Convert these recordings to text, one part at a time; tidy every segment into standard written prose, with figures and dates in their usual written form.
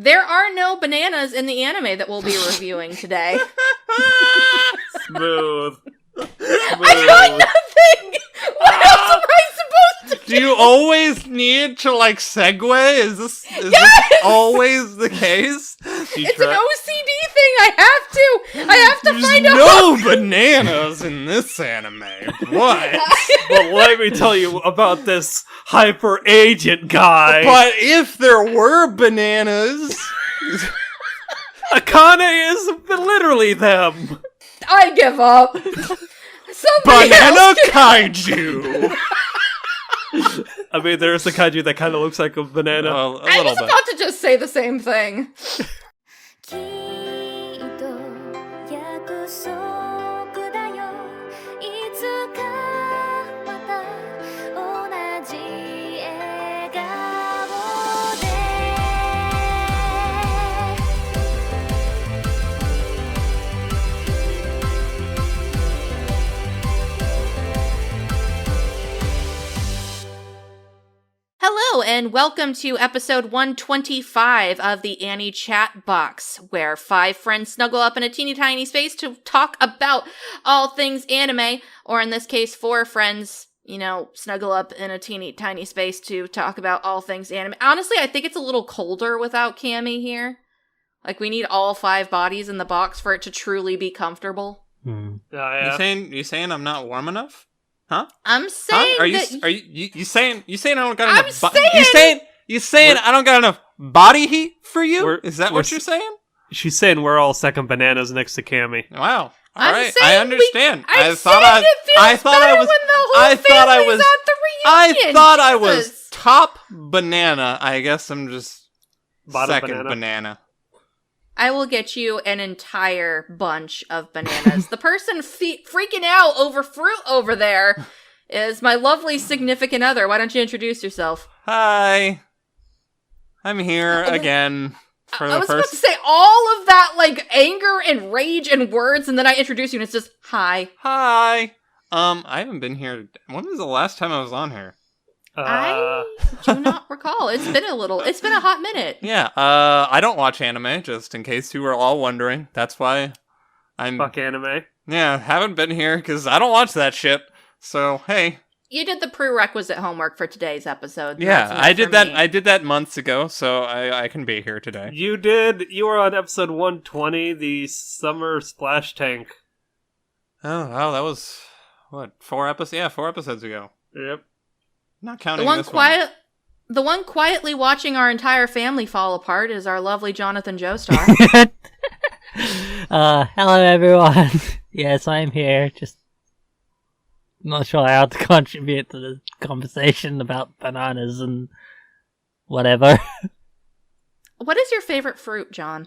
There are no bananas in the anime that we'll be reviewing today. Smooth. I got nothing! What else am I supposed to do? Do you always need to, like, segue? Is this always the case? It's an OCD thing, I have to find out. There's no bananas in this anime. What? Well, let me tell you about this hyper agent guy. But if there were bananas... Akane is literally them. I give up. Banana kaiju! I mean, there's a kaiju that kind of looks like a banana. I was about to just say the same thing. Hello, and welcome to episode 125 of the Annie Chat Box, where 5 friends snuggle up in a teeny tiny space to talk about all things anime, or in this case, 4 friends, snuggle up in a teeny tiny space to talk about all things anime. Honestly, I think it's a little colder without Cammy here. Like, we need all 5 bodies in the box for it to truly be comfortable. Yeah. You saying I'm not warm enough? Huh? I'm saying Are that... you saying I don't got enough? You saying I don't got enough body heat for you? Is that what you're saying? She's saying we're all second bananas next to Cammy. Wow. I'm Alright, saying I understand. I thought I was top banana. I guess I'm just Bottom second banana. I will get you an entire bunch of bananas. The person freaking out over fruit over there is my lovely significant other. Why don't you introduce yourself? Hi. I'm here again for I was about to say all of that, like, anger and rage and words, and then I introduce you and it's just, hi. Hi. I haven't been here. When was the last time I was on here? I do not recall. It's been a hot minute. Yeah, I don't watch anime, just in case you were all wondering. That's why I'm... Fuck anime. Yeah, haven't been here, because I don't watch that shit. So, hey. You did the prerequisite homework for today's episode. Yeah, I did that months ago, so I can be here today. You did. You were on episode 120, the summer splash tank. Oh, wow, that was, 4 episodes? Yeah, 4 episodes ago. Yep. Not counting this one. The one quietly watching our entire family fall apart is our lovely Jonathan Joestar. Hello everyone. Yes, I'm here. Just not sure how to contribute to the conversation about bananas and whatever. What is your favorite fruit, John?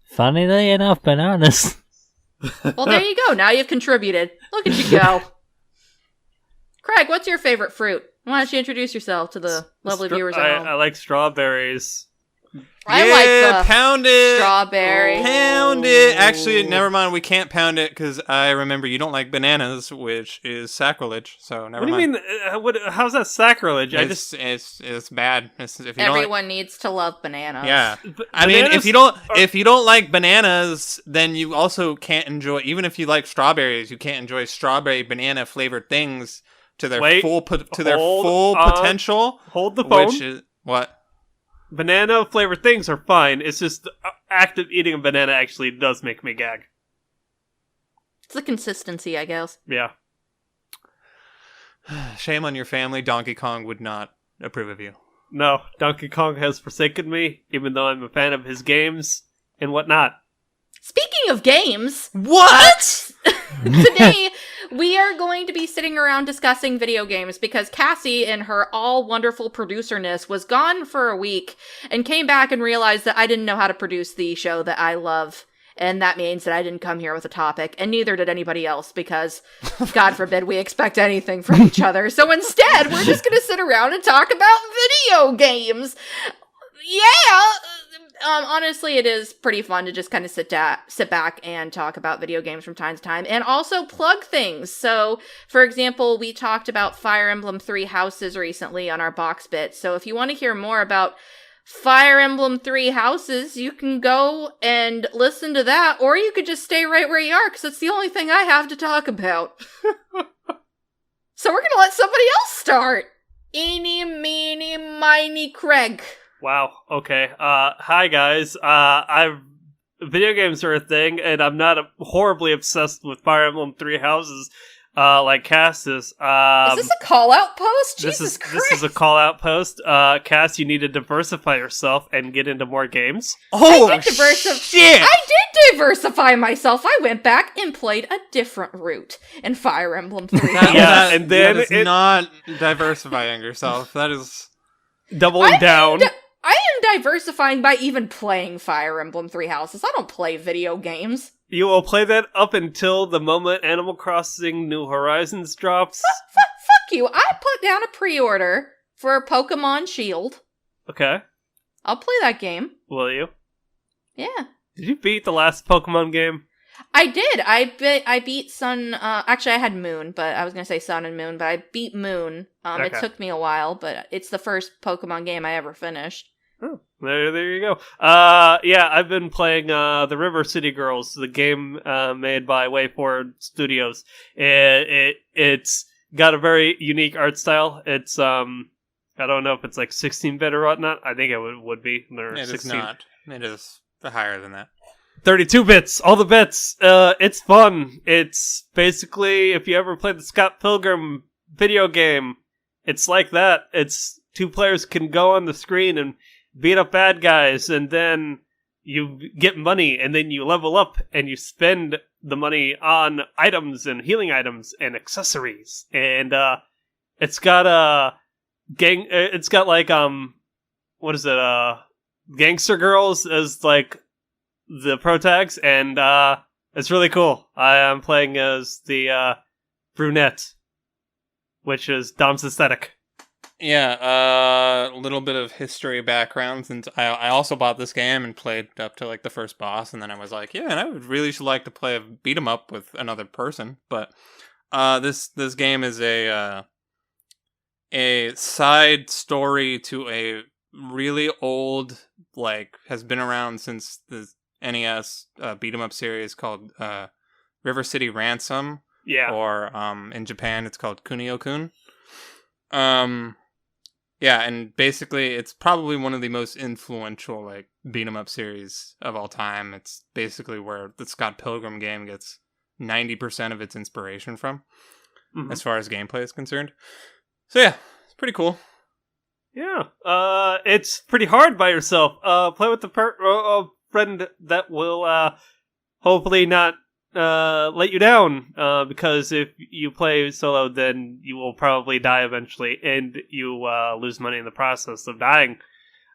Funnily enough, bananas. Well, there you go. Now you've contributed. Look at you go. Craig, what's your favorite fruit? Why don't you introduce yourself to the lovely viewers at home? I like strawberries. I like the pound it. Strawberry. Pound it. Actually, never mind. We can't pound it because I remember you don't like bananas, which is sacrilege. So never mind. What do you mean? How's that sacrilege? It's bad. Everyone needs to love bananas. Yeah. I mean, if you don't like bananas, then you also can't enjoy. Even if you like strawberries, you can't enjoy strawberry banana flavored things to their full potential. Hold the phone. Which is what? Banana flavored things are fine. It's just the act of eating a banana actually does make me gag. It's the consistency, I guess. Yeah. Shame on your family. Donkey Kong would not approve of you. No, Donkey Kong has forsaken me, even though I'm a fan of his games and whatnot. Speaking of games... What? Today, we are going to be sitting around discussing video games because Cassie, in her all-wonderful producerness, was gone for a week and came back and realized that I didn't know how to produce the show that I love. And that means that I didn't come here with a topic, and neither did anybody else, because, God forbid, we expect anything from each other. So instead, we're just going to sit around and talk about video games. Yeah! Honestly, it is pretty fun to just kind of sit back and talk about video games from time to time, and also plug things. So, for example, we talked about Fire Emblem 3 Houses recently on our Box Bit, so if you want to hear more about Fire Emblem 3 Houses, you can go and listen to that, or you could just stay right where you are, because it's the only thing I have to talk about. So we're gonna let somebody else start. Eeny, meeny, miny, Craig. Wow. Okay. Hi guys. Video games are a thing, and I'm not horribly obsessed with Fire Emblem 3 Houses, like Cass is. Is this a call-out post? Jesus Christ. This is a call-out post. Cass, you need to diversify yourself and get into more games. Oh, shit! I did diversify myself. I went back and played a different route in Fire Emblem 3 Houses. Yeah, and then that is not diversifying yourself. That is doubling down. I am diversifying by even playing Fire Emblem 3 Houses. I don't play video games. You will play that up until the moment Animal Crossing New Horizons drops. Fuck you. I put down a pre-order for Pokemon Shield. Okay. I'll play that game. Will you? Yeah. Did you beat the last Pokemon game? I did. I beat Sun. Actually, I had Moon, but I was gonna say Sun and Moon, but I beat Moon. Okay. It took me a while, but it's the first Pokemon game I ever finished. Oh, there you go. Yeah, I've been playing the River City Girls, the game made by WayForward Studios. It's got a very unique art style. It's I don't know if it's like 16-bit or whatnot. I think it would be. It 16. Is not. It is higher than that. 32 bits, all the bits. It's fun. It's basically, if you ever played the Scott Pilgrim video game, it's like that. It's 2 players can go on the screen and beat up bad guys, and then you get money, and then you level up, and you spend the money on items and healing items and accessories. And it's got a gang. It's got like what is it? Gangster girls as like the protags, and it's really cool. I am playing as the brunette, which is Dom's aesthetic. Yeah, a little bit of history background, since I also bought this game and played up to like the first boss, and then I was like, yeah, and I would really like to play a beat 'em up with another person. But this game is a side story to a really old, like, has been around since the NES beat 'em up series called River City Ransom. Yeah. Or in Japan it's called Kunio-kun. Yeah, and basically it's probably one of the most influential like beat 'em up series of all time. It's basically where the Scott Pilgrim game gets 90% of its inspiration from, as far as gameplay is concerned. So yeah, it's pretty cool. Yeah, it's pretty hard by yourself. Play with a friend that will hopefully not let you down, because if you play solo, then you will probably die eventually, and you lose money in the process of dying.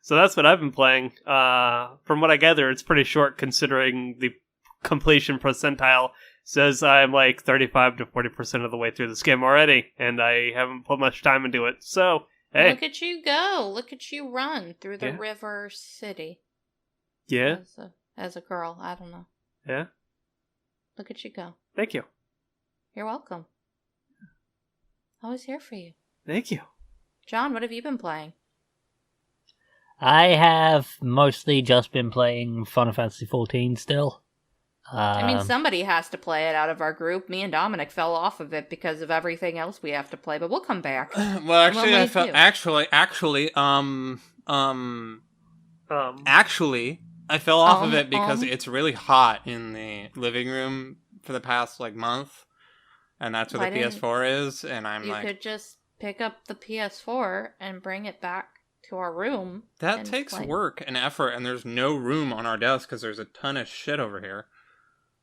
So that's what I've been playing. From what I gather, it's pretty short considering the completion percentile says I'm like 35 to 40% of the way through this game already, and I haven't put much time into it. So, hey. Look at you go. Look at you run through the River City. Yeah. As a girl, I don't know. Yeah. Look at you go. Thank you. You're welcome. Always here for you. Thank you. John, what have you been playing? I have mostly just been playing Final Fantasy XIV still. I mean, somebody has to play it out of our group. Me and Dominic fell off of it because of everything else we have to play, but we'll come back. Well, actually, I fell off of it because it's really hot in the living room for the past like month, and that's where the PS4 is. And I'm like, you could just pick up the PS4 and bring it back to our room. That takes work and effort, and there's no room on our desk because there's a ton of shit over here.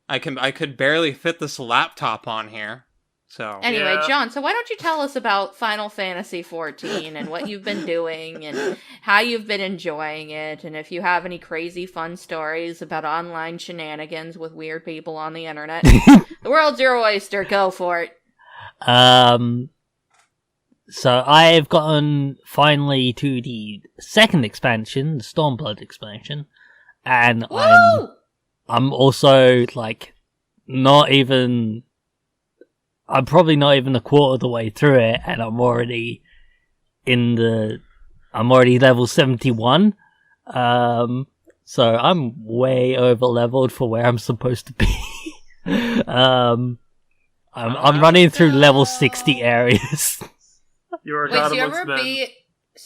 I could barely fit this laptop on here. So anyway, John, so why don't you tell us about Final Fantasy XIV and what you've been doing and how you've been enjoying it, and if you have any crazy fun stories about online shenanigans with weird people on the internet. The world's your oyster. Go for it. So I've gotten finally to the second expansion, the Stormblood expansion, and I'm also like I'm probably not even a quarter of the way through it, and I'm already level 71. So I'm way over leveled for where I'm supposed to be. I'm running through level 60 areas. You're a Wait, god so you amongst men.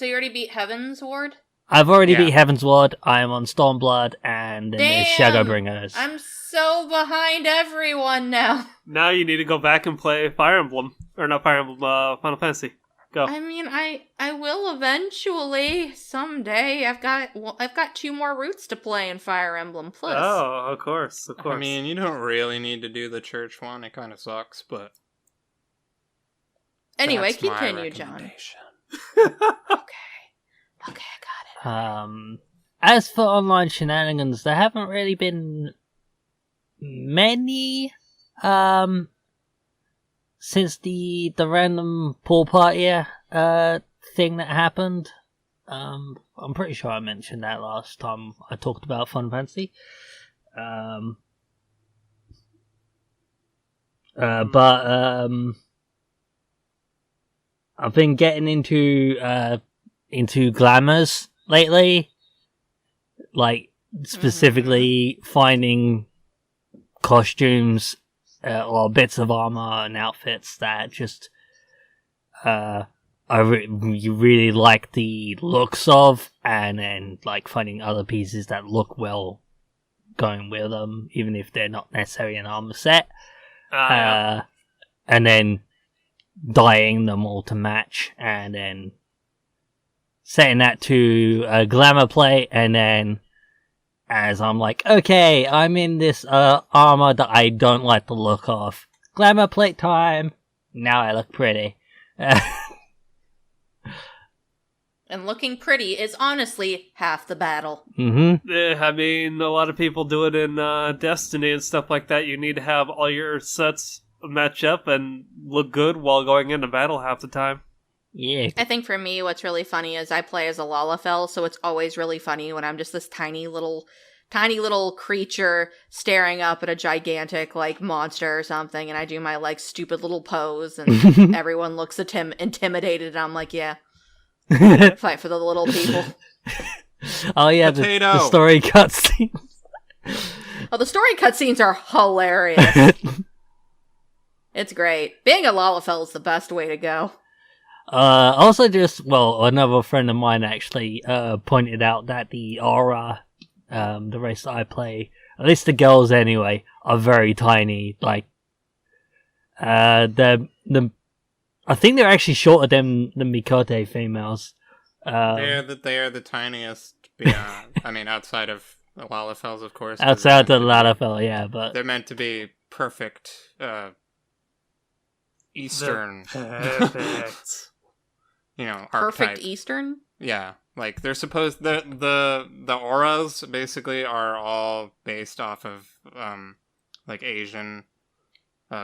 you already beat Heaven's Ward? I've already beat Heaven's Ward. I'm on Stormblood, and then there's Shadowbringers. I'm so behind everyone now. Now you need to go back and play Fire Emblem. Or not Fire Emblem, Final Fantasy. Go. I mean, I will eventually, someday. I've got 2 more routes to play in Fire Emblem Plus. Oh, of course. I mean, you don't really need to do the church one. It kind of sucks, but... Anyway, that's my continue, John. recommendation. Okay, I got it. As for online shenanigans, there haven't really been many, since the random pool party, thing that happened. I'm pretty sure I mentioned that last time I talked about Fun Fantasy. But I've been getting into glamours lately, like specifically finding costumes or bits of armor and outfits that just you really like the looks of, and then like finding other pieces that look well going with them, even if they're not necessarily an armor set, and then dyeing them all to match, and then setting that to a glamour plate, and then as I'm like, okay, I'm in this armor that I don't like the look of. Glamour plate time! Now I look pretty. And looking pretty is honestly half the battle. Mm-hmm. Yeah, I mean, a lot of people do it in Destiny and stuff like that. You need to have all your sets match up and look good while going into battle half the time. Yeah. I think for me, what's really funny is I play as a Lalafell, so it's always really funny when I'm just this tiny little creature staring up at a gigantic, like, monster or something, and I do my, like, stupid little pose, and everyone looks at him intimidated, and I'm like, yeah, fight for the little people. Oh yeah, the story cutscene. Oh, the story cutscenes are hilarious. It's great. Being a Lalafell is the best way to go. Also another friend of mine actually pointed out that the aura, the race that I play, at least the girls anyway, are very tiny. Like, I think they're actually shorter than the Mikote females. They are the tiniest beyond, I mean, outside of the Lalafells, of course. Outside the Lalafell, yeah, but... They're meant to be perfect, Eastern... Perfect. Archetype. Perfect Eastern? Yeah. Like, they're supposed... The auras, basically, are all based off of, like, Asian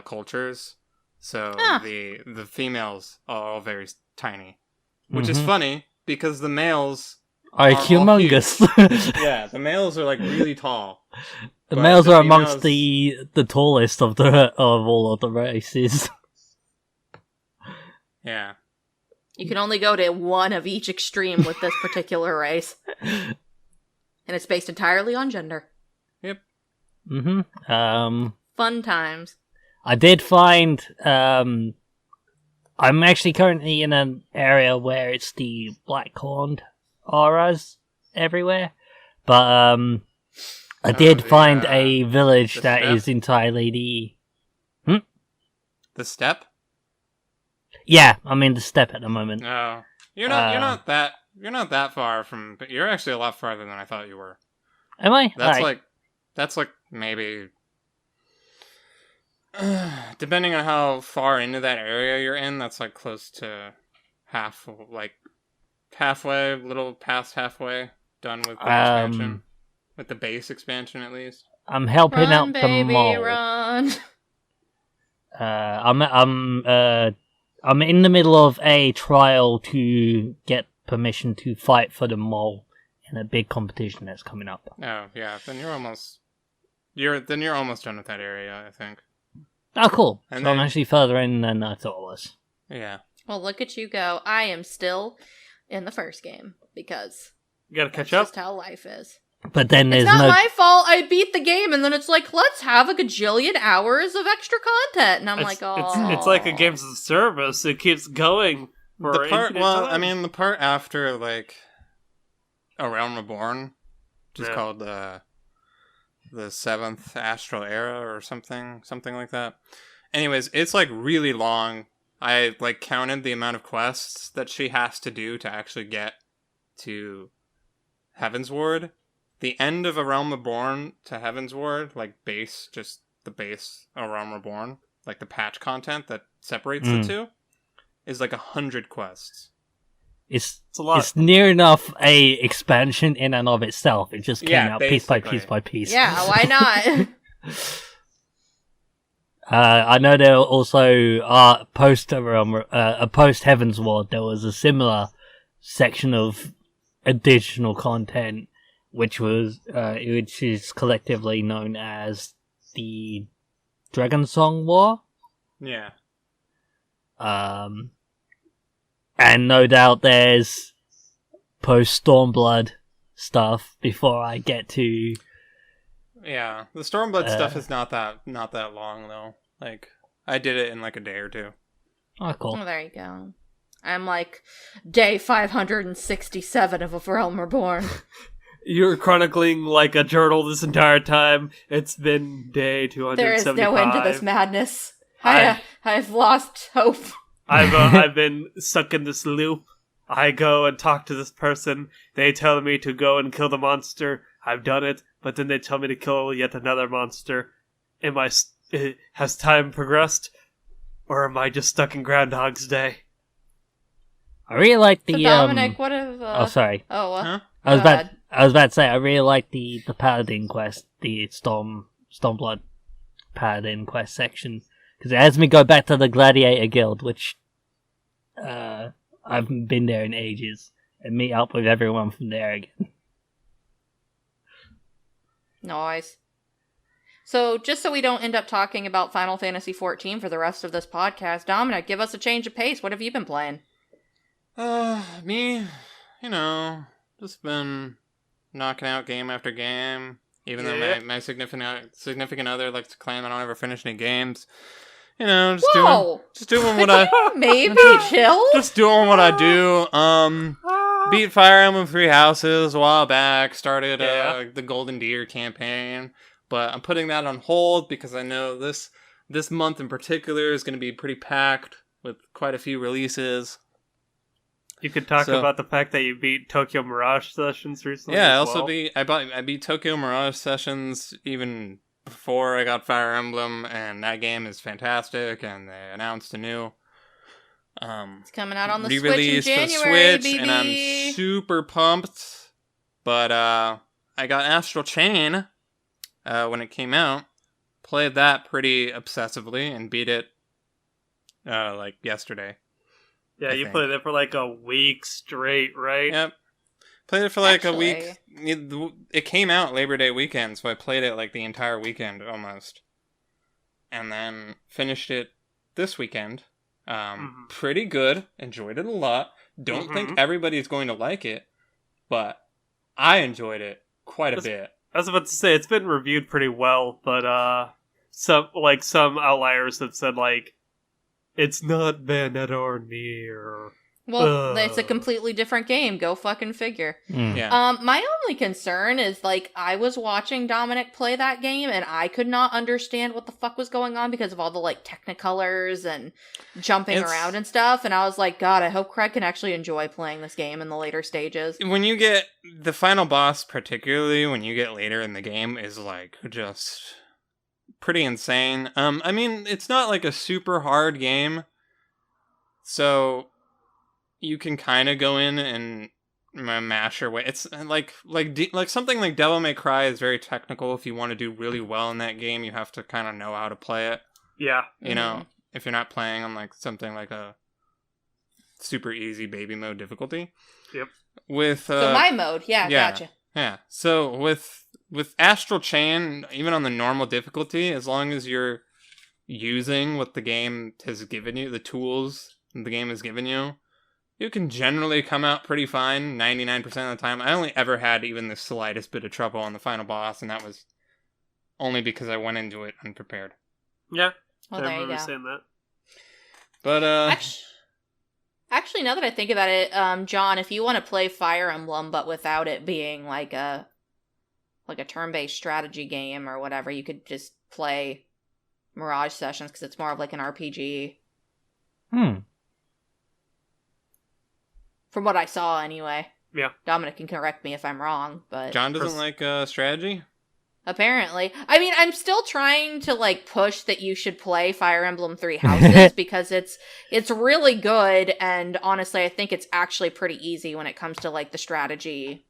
cultures. So, the females are all very tiny. Which is funny, because the males... are humongous. Yeah, the males are, like, really tall. The males are amongst the tallest of all of the races. Yeah. You can only go to one of each extreme with this particular race. And it's based entirely on gender. Yep. Mm-hmm. Fun times. I did find, I'm actually currently in an area where it's the black-horned auras everywhere. But, I did find a village that is entirely The steppe? Yeah, I'm in the steppe at the moment. No, you're not that far from. You're actually a lot farther than I thought you were. Am I? That's like maybe. Depending on how far into that area you're in, that's like close to halfway, little past halfway done with the expansion, with the base expansion at least. I'm helping out the mall. Run. I'm in the middle of a trial to get permission to fight for the mole in a big competition that's coming up. Oh yeah, then you're almost done with that area, I think. Oh, cool. And so I'm actually further in than I thought I was. Yeah. Well, look at you go. I am still in the first game because You gotta catch That's up. just how life is. But then there's It's not my fault. I beat the game, and then it's like, let's have a gajillion hours of extra content, and I'm like, oh, It's like a games as a service. It keeps going for The part, infinite well, time. I mean, the part after like A Realm Reborn, which is called the Seventh Astral Era or something like that. Anyways, it's like really long. I like counted the amount of quests that she has to do to actually get to Heaven's Ward. The end of A Realm Reborn to Heaven's Ward, like just the base A Realm Reborn, like the patch content that separates the two, is like 100 quests. It's a lot. It's near enough a expansion in and of itself. It just came out piece by basically. piece by piece. yeah, why not? I know there were also post Heaven's Ward. There was a similar section of additional content, which is collectively known as the Dragon Song War. Yeah. And no doubt there's post Stormblood stuff before I get to. Yeah, the Stormblood stuff is not that long though. Like, I did it in like a day or two. Oh, cool. Oh, there you go. I'm like day 567 of A Realm Reborn. You're chronicling like a journal this entire time. It's been day 275. There is no end to this madness. I've lost hope. I've been stuck in this loop. I go and talk to this person. They tell me to go and kill the monster. I've done it, but then they tell me to kill yet another monster. Has time progressed, or am I just stuck in Groundhog's Day? I really like the So Dominic, what if? Oh, sorry. Oh, what? Huh? I was about to say I really like the Paladin quest, the Stormblood Paladin quest section, because it has me go back to the Gladiator Guild, which I haven't been there in ages, and meet up with everyone from there again. Nice. So, just so we don't end up talking about Final Fantasy XIV for the rest of this podcast, Dominic, give us a change of pace. What have you been playing? Me, just been knocking out game after game. Even though my significant other likes to claim I don't ever finish any games. Just doing what Maybe chill? just doing what I do. Beat Fire Emblem 3 Houses a while back, started the Golden Deer campaign, but I'm putting that on hold because I know this month in particular is going to be pretty packed with quite a few releases. You could talk about the fact that you beat Tokyo Mirage Sessions recently. Yeah, I beat Tokyo Mirage Sessions even before I got Fire Emblem, and that game is fantastic. And they announced a new it's coming out on the Switch in re-release for January, Switch, and I'm super pumped. But I got Astral Chain when it came out, played that pretty obsessively, and beat it like yesterday. Yeah, you played it for like a week straight, right? Yep. Played it for like a week. It came out Labor Day weekend, so I played it like the entire weekend almost. And then finished it this weekend. Pretty good. Enjoyed it a lot. Don't think everybody's going to like it, but I enjoyed it quite a bit. I was about to say, it's been reviewed pretty well, but some outliers have said like, it's not Bayonetta or Nier. Well, it's a completely different game. Go fucking figure. Yeah. My only concern is, like, I was watching Dominic play that game, and I could not understand what the fuck was going on because of all the, like, technicolors and jumping around and stuff, and I was like, God, I hope Craig can actually enjoy playing this game in the later stages. When you get the final boss, particularly when you get later in the game, is, like, just pretty insane. I mean, it's not, like, a super hard game, so you can kind of go in and mash your way. It's like something like Devil May Cry is very technical. If you want to do really well in that game, you have to kind of know how to play it. Yeah. You know, if you're not playing on like something like a super easy baby mode difficulty. Yep. With so my mode, gotcha. Yeah. So with Astral Chain, even on the normal difficulty, as long as you're using what the game has given you, the tools the game has given you, You can generally come out pretty fine 99% of the time. I only ever had even the slightest bit of trouble on the final boss, and that was only because I went into it unprepared. Yeah, Well, I there you remember go. saying that. But, Actually, now that I think about it, John, if you want to play Fire Emblem, but without it being like a turn-based strategy game or whatever, you could just play Mirage Sessions because it's more of like an RPG. From what I saw, anyway. Yeah. Dominic can correct me if I'm wrong, but John doesn't like strategy? apparently. I mean, I'm still trying to like push that you should play Fire Emblem Three Houses because it's really good, and honestly, I think it's actually pretty easy when it comes to like the strategy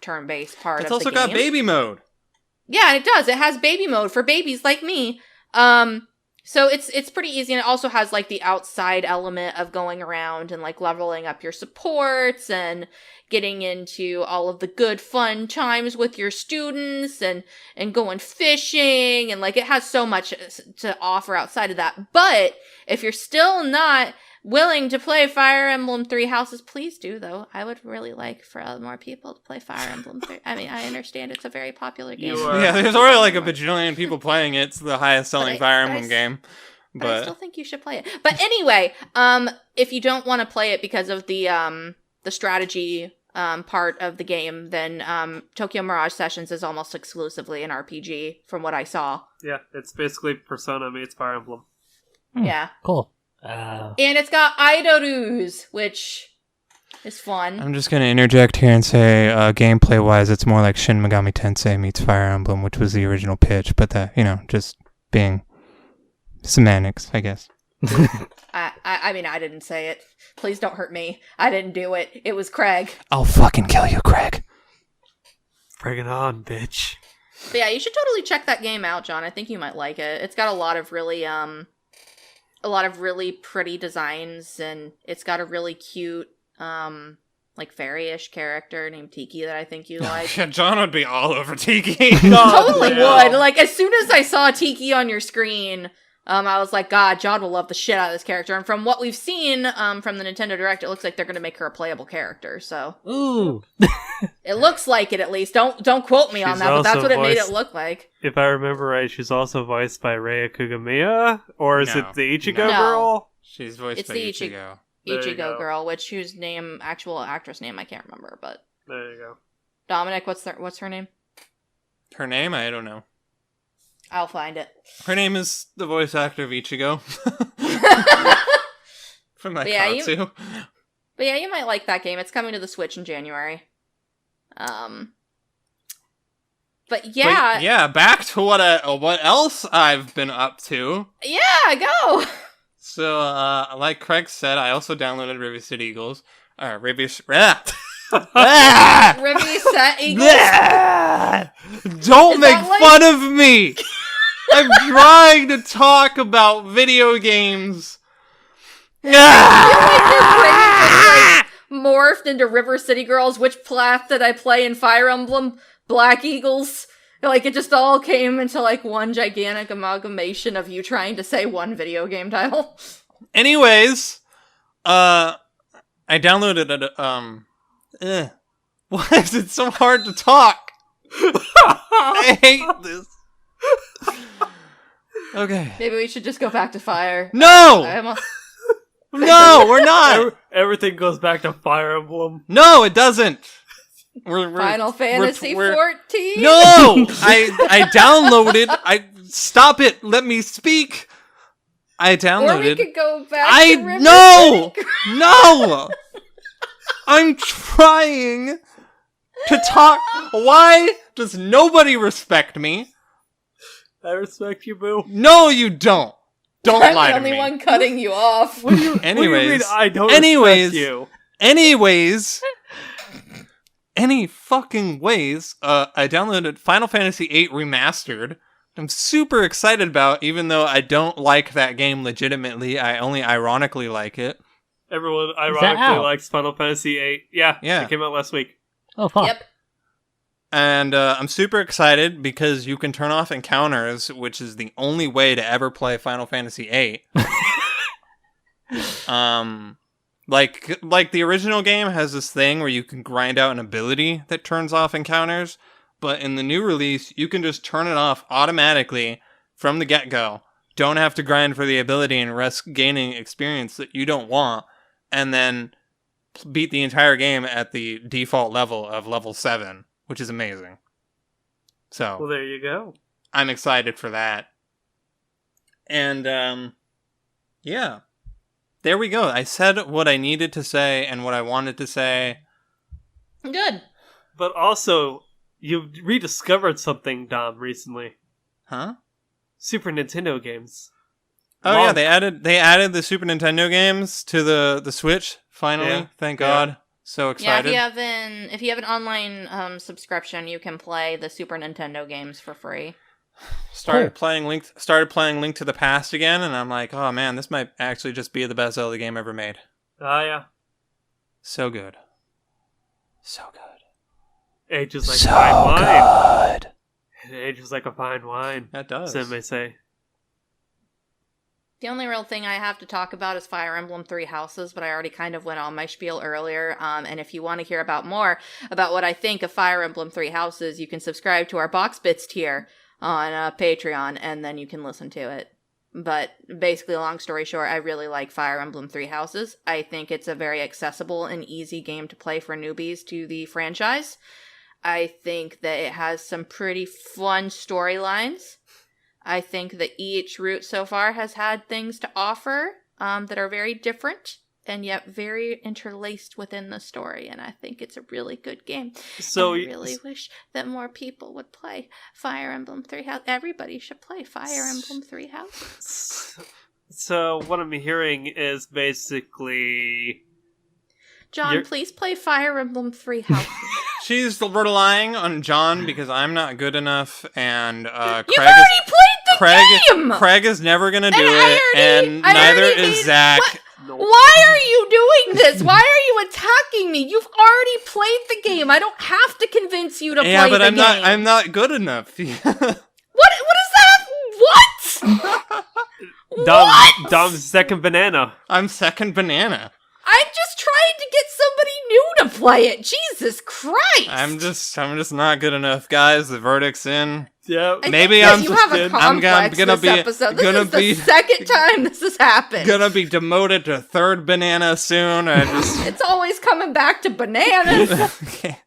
turn-based part It's of the game. also got baby mode. Yeah, it does. It has baby mode for babies like me. So it's pretty easy, and it also has like the outside element of going around and like leveling up your supports and getting into all of the good fun times with your students and going fishing, and like it has so much to offer outside of that. But if you're still not willing to play Fire Emblem Three Houses, please do, though. I would really like for more people to play Fire Emblem 3. I mean, I understand it's a very popular game. Yeah, there's already like a bajillion people playing it. It's the highest selling Fire Emblem game. But I still think you should play it. But anyway, if you don't want to play it because of the strategy part of the game, then Tokyo Mirage Sessions is almost exclusively an RPG, from what I saw. Yeah, it's basically Persona meets Fire Emblem. Yeah. Cool. And it's got Idorus, which is fun. I'm just going to interject here and say, gameplay-wise, it's more like Shin Megami Tensei meets Fire Emblem, which was the original pitch, but that, just being semantics, I guess. I mean, I didn't say it. Please don't hurt me. I didn't do it. It was Craig. I'll fucking kill you, Craig. Bring it on, bitch. But yeah, you should totally check that game out, John. I think you might like it. It's got a lot of really pretty designs, and it's got a really cute, like fairy-ish character named Tiki that I think you like. Yeah, John would be all over Tiki. Totally would. Like, as soon as I saw Tiki on your screen, I was like, God, John will love the shit out of this character. And from what we've seen from the Nintendo Direct, it looks like they're going to make her a playable character. So, Ooh. It looks like it, at least. Don't quote me on that, but that's what it made it look like. If I remember right, she's also voiced by Rei Kugamiya, or is it the Ichigo girl? She's voiced by the Ichigo. Ichigo girl, whose actual actress name I can't remember, but there you go. Dominic, what's her name? Her name? I don't know. I'll find it. Her name is the voice actor of Ichigo. From that Katsu. But yeah, you might like that game. It's coming to the Switch in January. But yeah. Back to what else I've been up to. Yeah, go! So, like Craig said, I also downloaded Rivy Set Eagles. Rivy Set Eagles? Don't make fun of me! I'm trying to talk about video games. Morphed into River City Girls. Which plat did I play in Fire Emblem? Black Eagles? Like, it just all came into, like, one gigantic amalgamation of you trying to say one video game title. Anyways, I downloaded it, Why is it so hard to talk? I hate this. Okay. Maybe we should just go back to Fire. No! No, we're not! Everything goes back to Fire Emblem. No, it doesn't! Final Fantasy 14? No! I downloaded... Stop it! Let me speak! I downloaded... Or we could go back to River No! No! I'm trying to talk... Why does nobody respect me? I respect you, Boo. No, you don't. Don't lie to me. I'm the only one cutting you off. Anyways, what do you mean I don't respect you? Anyways, any fucking ways, I downloaded Final Fantasy VIII Remastered. I'm super excited about, even though I don't like that game legitimately. I only ironically like it. Everyone ironically likes Final Fantasy VIII. Yeah. It came out last week. Oh, fuck. Yep. And I'm super excited because you can turn off encounters, which is the only way to ever play Final Fantasy VIII. Like the original game has this thing where you can grind out an ability that turns off encounters, but in the new release, you can just turn it off automatically from the get-go. Don't have to grind for the ability and risk gaining experience that you don't want, and then beat the entire game at the default level of level 7, which is amazing. So, well, there you go. I'm excited for that. And, yeah. There we go. I said what I needed to say and what I wanted to say. Good. But also, you rediscovered something, Dom, recently. Huh? Super Nintendo games. Oh yeah, they added the Super Nintendo games to the Switch finally. Yeah. Thank God. So excited. Yeah, if you have an online subscription, you can play the Super Nintendo games for free. Started playing Link to the Past again, and I'm like, oh man, this might actually just be the best Zelda game ever made. Oh yeah. So good. So good. Ages like fine wine. It ages like a fine wine. That does. Some may say. The only real thing I have to talk about is Fire Emblem Three Houses, but I already kind of went on my spiel earlier. And if you want to hear more about what I think of Fire Emblem Three Houses, you can subscribe to our Box Bits tier on Patreon, and then you can listen to it. But basically, long story short, I really like Fire Emblem Three Houses. I think it's a very accessible and easy game to play for newbies to the franchise. I think that it has some pretty fun storylines. I think that each route so far has had things to offer that are very different and yet very interlaced within the story. And I think it's a really good game. So and I really wish that more people would play Fire Emblem Three Houses. Everybody should play Fire Emblem Three Houses. So what I'm hearing is basically... John, please play Fire Emblem Three Houses. She's relying on John because I'm not good enough, and You've Craig already played the game! Craig is never gonna do it, and neither is Zach. Nope. Why are you doing this? Why are you attacking me? You've already played the game. I don't have to convince you to play the game. I'm not good enough. What is that? What? Dom's second banana. I'm second banana. I'm just trying to get somebody new to play it. Jesus Christ! I'm just not good enough, guys. The verdict's in. Yeah, maybe you have a complex gonna this be episode. This is the second time this has happened. Gonna be demoted to third banana soon. It's always coming back to bananas. Okay.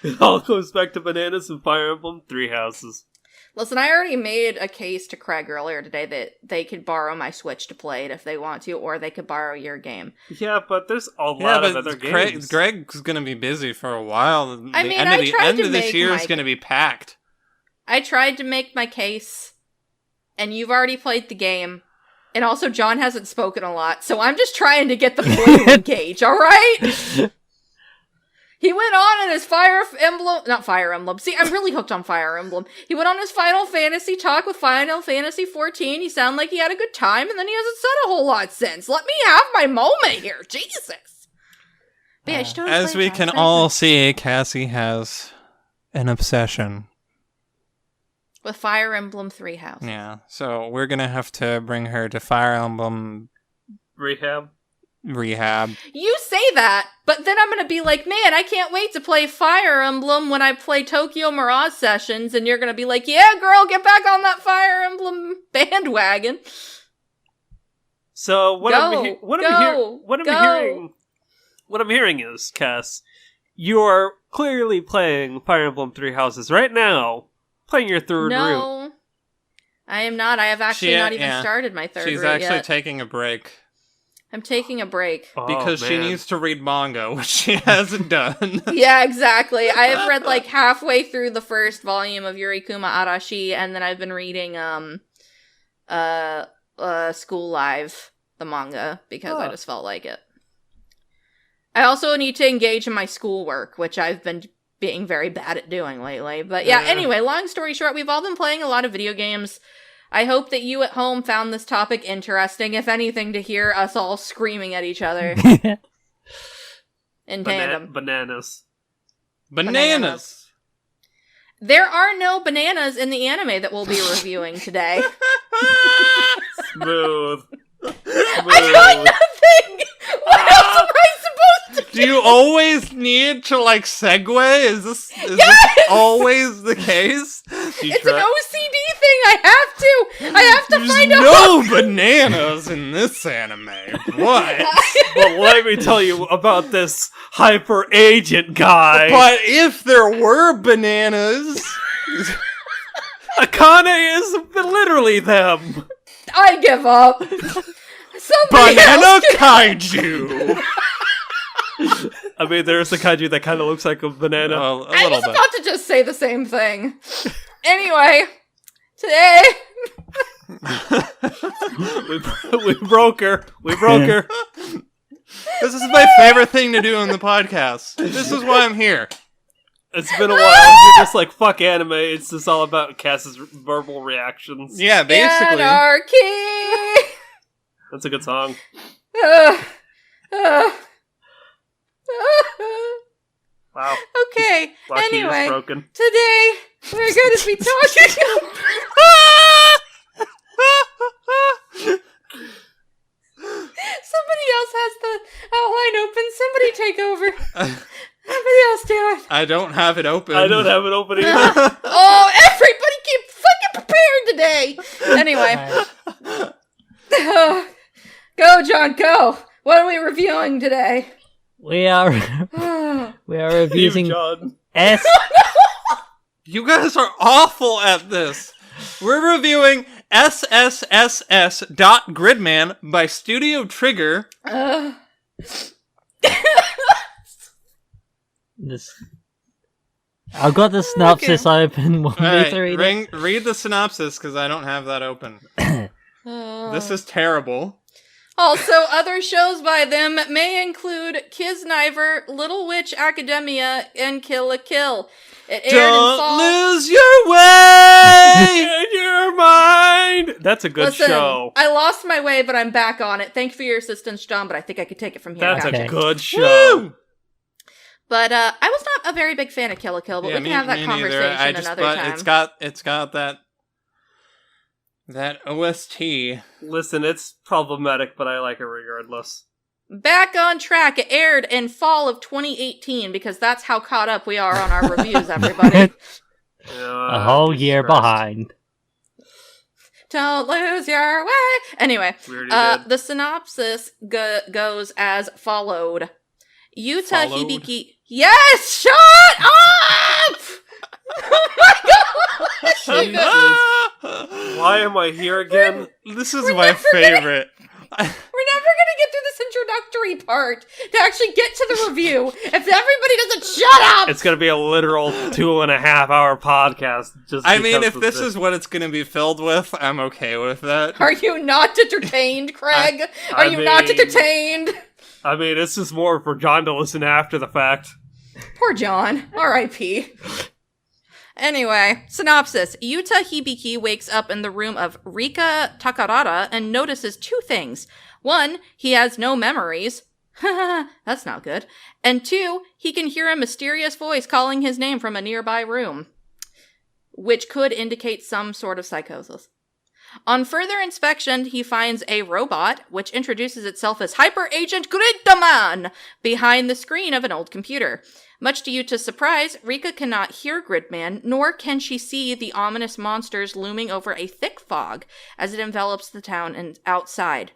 It all goes back to bananas and Fire Emblem Three Houses. Listen, I already made a case to Craig earlier today that they could borrow my Switch to play it if they want to, or they could borrow your game. Yeah, but there's a lot of other games. Greg's gonna be busy for a while. The end of this year is gonna be packed. I tried to make my case, and you've already played the game, and also John hasn't spoken a lot, so I'm just trying to get the boy to engage, alright? He went on in his not Fire Emblem. See, I'm really hooked on Fire Emblem. He went on his Final Fantasy talk with Final Fantasy 14. He sounded like he had a good time, and then he hasn't said a whole lot since. Let me have my moment here, Jesus. But yeah, totally as we can all see, Cassie has an obsession with Fire Emblem Three Houses. Yeah, so we're gonna have to bring her to Fire Emblem Rehab. You say that, but then I'm gonna be like, man, I can't wait to play Fire Emblem when I play Tokyo Mirage Sessions, and you're gonna be like, yeah, girl, get back on that Fire Emblem bandwagon. So what I'm hearing is, Cass, you're clearly playing Fire Emblem Three Houses right now, playing your third route. No, I am not. I have actually not even started my third route She's actually yet. taking a break. I'm taking a break. Because she needs to read manga, which she hasn't done. Yeah, exactly. I have read like halfway through the first volume of Yurikuma Arashi, and then I've been reading School Live, the manga, because I just felt like it. I also need to engage in my schoolwork, which I've been being very bad at doing lately. But yeah, anyway, long story short, we've all been playing a lot of video games. I hope that you at home found this topic interesting, if anything, to hear us all screaming at each other. In tandem. Bananas. There are no bananas in the anime that we'll be reviewing today. Smooth. I got nothing! thing? What else am I supposed to do? Do you always need to, like, segue? Is this always the case? It's an OCD thing. I have to There's find out. no bananas in this anime. What? Well, let me tell you about this hyper agent guy. But if there were bananas... Akane is literally them. I give up. Somebody Banana else can- kaiju! I mean, there's a kaiju that kind of looks like a banana. Well, a I little was bit. about to just say the same thing. Anyway, today... we broke her. We broke her. This is my favorite thing to do on the podcast. This is why I'm here. It's been a while. You're just like, fuck anime. It's just all about Cass's verbal reactions. Yeah, basically. Anarchy! That's a good song. Wow. Okay, Lucky anyway, is broken. today we're going to be talking... Somebody else has the outline open. Somebody take over. Somebody else do it. I don't have it open. I don't have it open either. Oh, everybody keep fucking prepared today. Anyway. Go, John, go. What are we reviewing today? We are reviewing John. S. You guys are awful at this. We're reviewing SSSS.Gridman by Studio Trigger. This. I've got the synopsis open. Want me to read it? Read the synopsis, because I don't have that open. This is terrible. Also, other shows by them may include Kisniver, Little Witch Academia, and Kill la Kill. It aired Don't in fall. lose your way In your mind. That's a good Listen, show. I lost my way, but I'm back on it. Thank you for your assistance, John, but I think I could take it from here. That's Gotcha. a good show. Woo! But I was not a very big fan of Kill la Kill, but we can have that conversation another time. It's got that OST. Listen, it's problematic, but I like it regardless. Back on track. It aired in fall of 2018 because that's how caught up we are on our reviews, everybody. A whole year behind. Don't lose your way. Anyway, We already did. the synopsis goes as followed. Yuta Followed? Hibiki. Yes, shut up! Oh my god! Why am I here again? This is my favorite. We're never gonna get through this introductory part to actually get to the review if everybody doesn't shut up! It's gonna be a literal 2.5 hour podcast. I mean, if this is what it's going to be filled with, I'm okay with that. Are you not entertained, Craig? Are you not entertained? I mean, it's just more for John to listen after the fact. Poor John. R.I.P. Anyway, synopsis. Yuta Hibiki wakes up in the room of Rika Takarada and notices two things. One, he has no memories. That's not good. And two, he can hear a mysterious voice calling his name from a nearby room, which could indicate some sort of psychosis. On further inspection, he finds a robot, which introduces itself as Hyper Agent GRIDMAN, behind the screen of an old computer. Much to Yuta's surprise, Rika cannot hear Gridman, nor can she see the ominous monsters looming over a thick fog as it envelops the town and outside.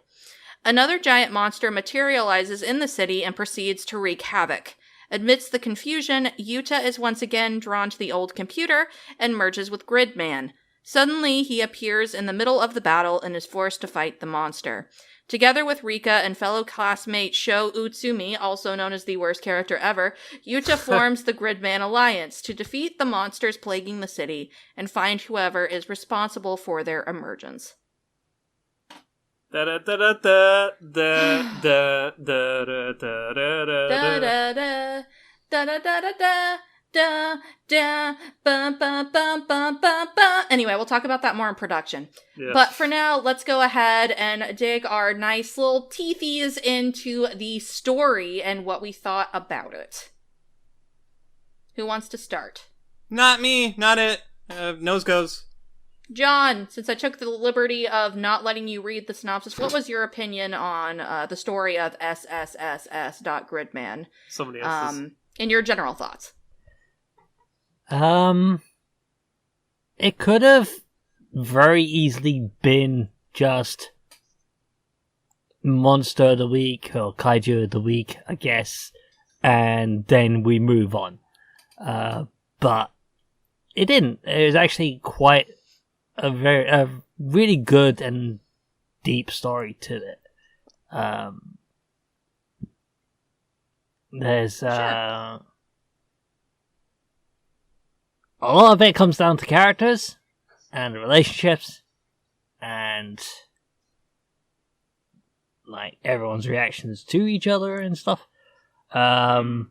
Another giant monster materializes in the city and proceeds to wreak havoc. Amidst the confusion, Yuta is once again drawn to the old computer and merges with Gridman. Suddenly, he appears in the middle of the battle and is forced to fight the monster. Together with Rika and fellow classmate Sho Utsumi, also known as the worst character ever, Yuta forms the Gridman Alliance to defeat the monsters plaguing the city and find whoever is responsible for their emergence. Da da da da da da da da da da Da da da da da da da da. Da, da, bum, bum, bum, bum, bum, bum. Anyway, we'll talk about that more in production. Yes. But for now, let's go ahead and dig our nice little teethies into the story and what we thought about it. Who wants to start? Not me, not it. Nose goes. John, since I took the liberty of not letting you read the synopsis, what was your opinion on the story of SSSS.Gridman? Somebody else's. And your general thoughts. It could have very easily been just Monster of the Week or Kaiju of the Week, I guess, and then we move on. But it didn't. It was actually quite a really good and deep story to it. There's a lot of it comes down to characters and relationships and like everyone's reactions to each other and stuff. How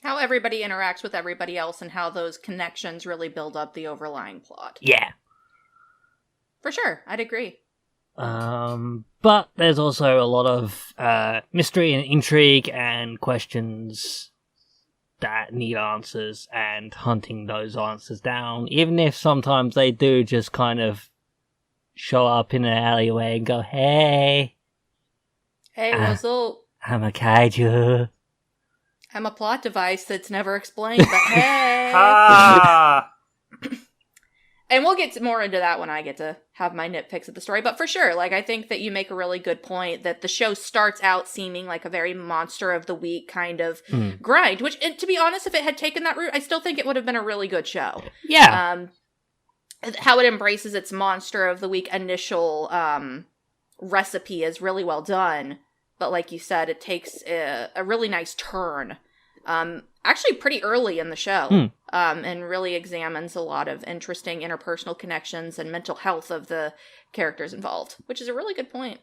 everybody interacts with everybody else and how those connections really build up the overlying plot. Yeah. For sure, I'd agree. But there's also a lot of mystery and intrigue and questions that need answers and hunting those answers down, even if sometimes they do just kind of show up in an alleyway and go, Hey, what's up? I'm a kaiju. I'm a plot device that's never explained, but hey! Ha! And we'll get more into that when I get to have my nitpicks of the story. But for sure, like, I think that you make a really good point that the show starts out seeming like a very monster of the week kind of grind, which, and to be honest, if it had taken that route, I still think it would have been a really good show. Yeah. How it embraces its monster of the week initial recipe is really well done. But like you said, it takes a really nice turn. Actually pretty early in the show, and really examines a lot of interesting interpersonal connections and mental health of the characters involved, which is a really good point.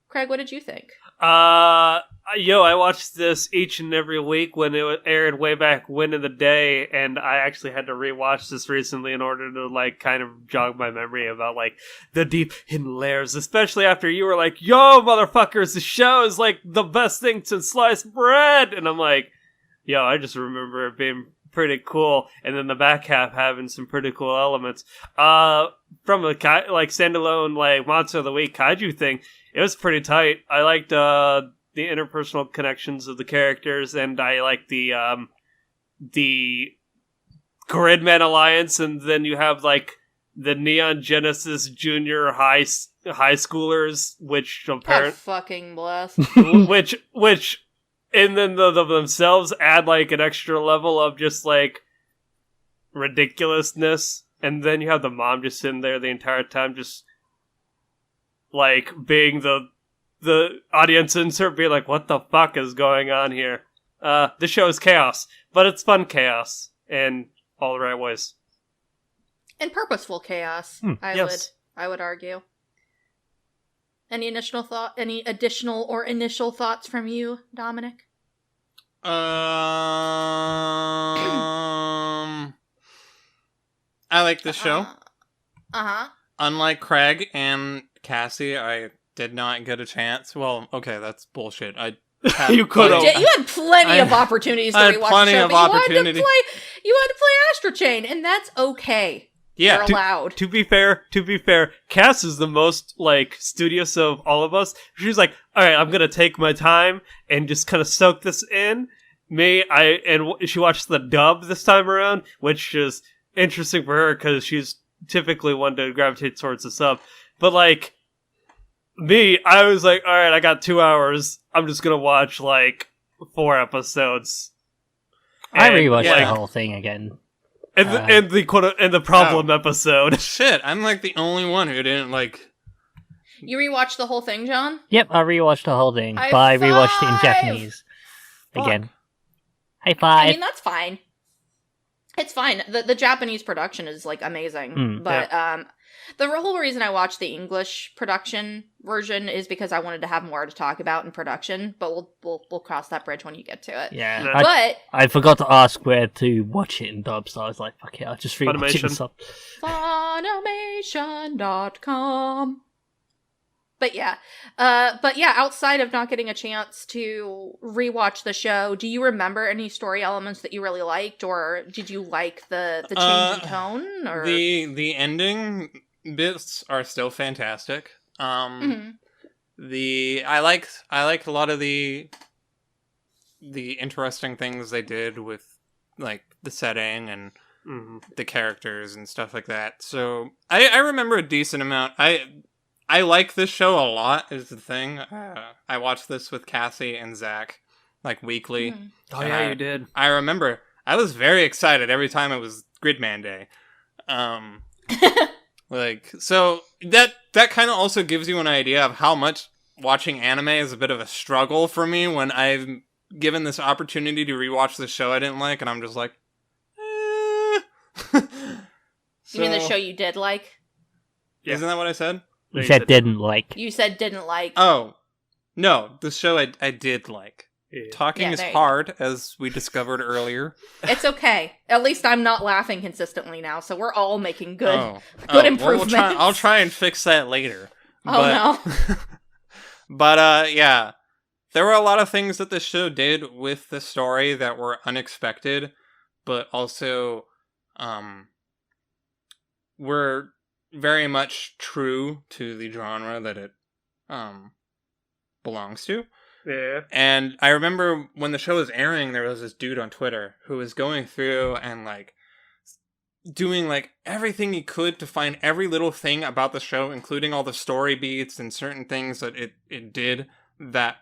Craig, what did you think? I watched this each and every week when it aired way back when in the day, and I actually had to rewatch this recently in order to, like, kind of jog my memory about, like, the deep hidden layers, especially after you were like, yo, motherfuckers, the show is, like, the best thing since sliced bread! And I'm like, yo, I just remember it being pretty cool, and then the back half having some pretty cool elements. From a standalone like Monster of the Week kaiju thing, it was pretty tight. I liked the interpersonal connections of the characters, and I liked the Gridman alliance, and then you have like the Neon Genesis Junior high schoolers, which apparently fucking bless. which. And then the themselves add, like, an extra level of just, like, ridiculousness. And then you have the mom just sitting there the entire time, just, like, being the audience insert, being like, what the fuck is going on here? The show is chaos. But it's fun chaos. In all the right ways. And purposeful chaos, I would argue. Any additional or initial thoughts from you, Dominic? I like this show. Unlike Craig and Cassie, I did not get a chance. Well, okay, that's bullshit. You could have. You had plenty of opportunities to rewatch the show, but you had to play Astro Chain, and that's okay. Yeah, you're allowed. To be fair, Cass is the most, like, studious of all of us. She's like, alright, I'm gonna take my time and just kind of soak this in. She watched the dub this time around, which is interesting for her, because she's typically one to gravitate towards the sub. But, like, me, I was like, alright, I got 2 hours. I'm just gonna watch, like, 4 episodes. I rewatched the whole thing again. And the problem episode. Shit, I'm like the only one who didn't like. You rewatched the whole thing, John? Yep, I rewatched the whole thing, but I rewatched it in Japanese again. High five. I mean, that's fine. It's fine. The Japanese production is like amazing, but the whole reason I watched the English production version is because I wanted to have more to talk about in production. But we'll cross that bridge when you get to it. Yeah, but I forgot to ask where to watch it in dub, so I was like, fuck it, I'll just rewatch it in sub. Funimation.com. But yeah, outside of not getting a chance to rewatch the show, do you remember any story elements that you really liked, or did you like the change in tone? Or the ending bits are still fantastic. I like a lot of the interesting things they did with like the setting and the characters and stuff like that. So I remember a decent amount. I like this show a lot, is the thing. I watched this with Cassie and Zach, like, weekly. Oh, yeah, you did. I remember I was very excited every time it was Gridman Day. So that kind of also gives you an idea of how much watching anime is a bit of a struggle for me when I've given this opportunity to rewatch the show I didn't like, and I'm just like, You mean the show you did like? Yeah. Isn't that what I said? You said didn't like. You said didn't like. Oh. No, the show I did like. Yeah. Talking is hard, as we discovered earlier. It's okay. At least I'm not laughing consistently now, so we're all making good improvements. Well, I'll try and fix that later. No. But, yeah. There were a lot of things that the show did with the story that were unexpected, but also were very much true to the genre that it belongs to. Yeah. And I remember when the show was airing, there was this dude on Twitter who was going through and, like, doing, like, everything he could to find every little thing about the show, including all the story beats and certain things that it did that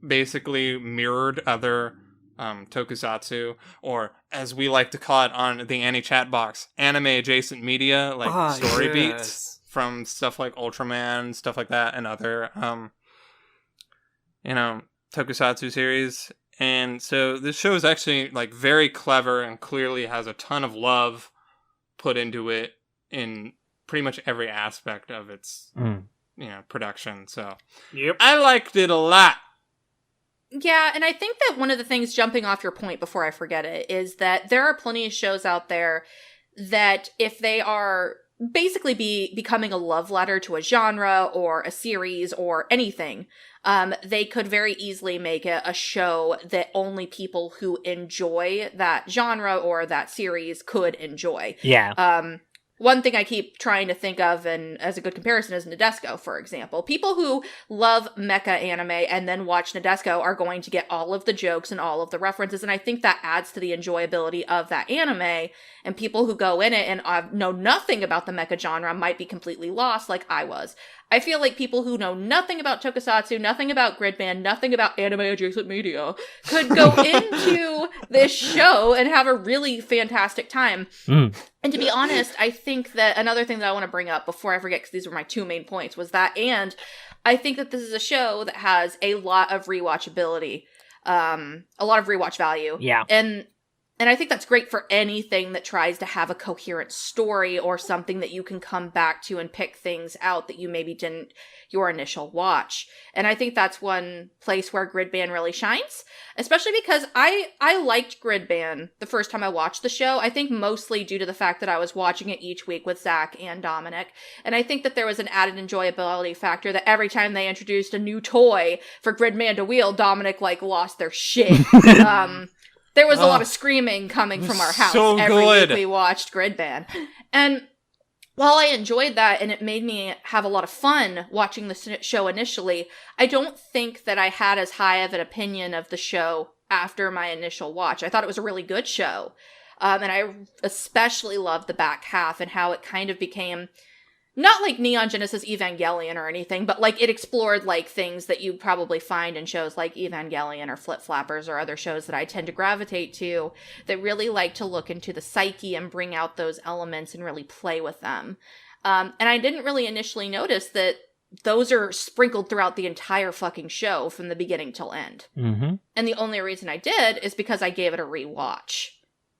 basically mirrored other tokusatsu, or as we like to call it on the Annie chat box, anime adjacent media, like story beats from stuff like Ultraman, stuff like that, and other tokusatsu series. And so this show is actually, like, very clever and clearly has a ton of love put into it in pretty much every aspect of its production. So I liked it a lot. Yeah, and I think that one of the things, jumping off your point before I forget it, is that there are plenty of shows out there that if they are basically becoming a love letter to a genre or a series or anything, they could very easily make it a show that only people who enjoy that genre or that series could enjoy. Yeah. One thing I keep trying to think of, and as a good comparison, is Nadesco, for example. People who love mecha anime and then watch Nadesco are going to get all of the jokes and all of the references, and I think that adds to the enjoyability of that anime, and people who go in it and know nothing about the mecha genre might be completely lost, like I was. I feel like people who know nothing about tokusatsu, nothing about Gridman, nothing about anime-adjacent media, could go into this show and have a really fantastic time. And to be honest, I think that another thing that I want to bring up before I forget, because these were my two main points, was that, and I think that this is a show that has a lot of rewatchability, a lot of rewatch value. Yeah. And I think that's great for anything that tries to have a coherent story or something that you can come back to and pick things out that you maybe didn't your initial watch. And I think that's one place where Gridman really shines, especially because I liked Gridman the first time I watched the show. I think mostly due to the fact that I was watching it each week with Zach and Dominic. And I think that there was an added enjoyability factor that every time they introduced a new toy for Gridman to wield, Dominic, like, lost their shit. There was a lot of screaming coming from our house every week we watched Gridman. And while I enjoyed that and it made me have a lot of fun watching the show initially, I don't think that I had as high of an opinion of the show after my initial watch. I thought it was a really good show. And I especially loved the back half and how it kind of became not like Neon Genesis Evangelion or anything, but like it explored like things that you probably find in shows like Evangelion or Flip Flappers or other shows that I tend to gravitate to that really like to look into the psyche and bring out those elements and really play with them. And I didn't really initially notice that those are sprinkled throughout the entire fucking show from the beginning till end. Mm-hmm. And the only reason I did is because I gave it a rewatch.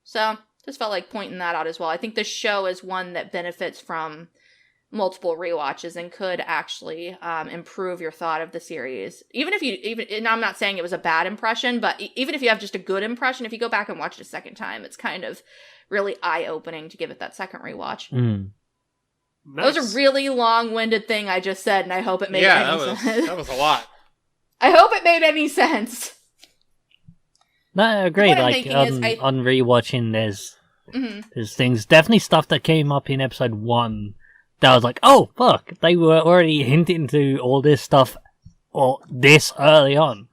So just felt like pointing that out as well. I think this show is one that benefits from multiple rewatches and could actually improve your thought of the series. Even and I'm not saying it was a bad impression, but even if you have just a good impression, if you go back and watch it a second time, it's kind of really eye-opening to give it that second rewatch. Nice. That was a really long-winded thing I just said, and I hope it made any sense. that was a lot. I hope it made any sense. No, I agree. What I'm Like, thinking is on rewatching, there's Mhm. things, definitely stuff that came up in episode 1 that I was like, oh, fuck, they were already hinting to all this stuff or this early on.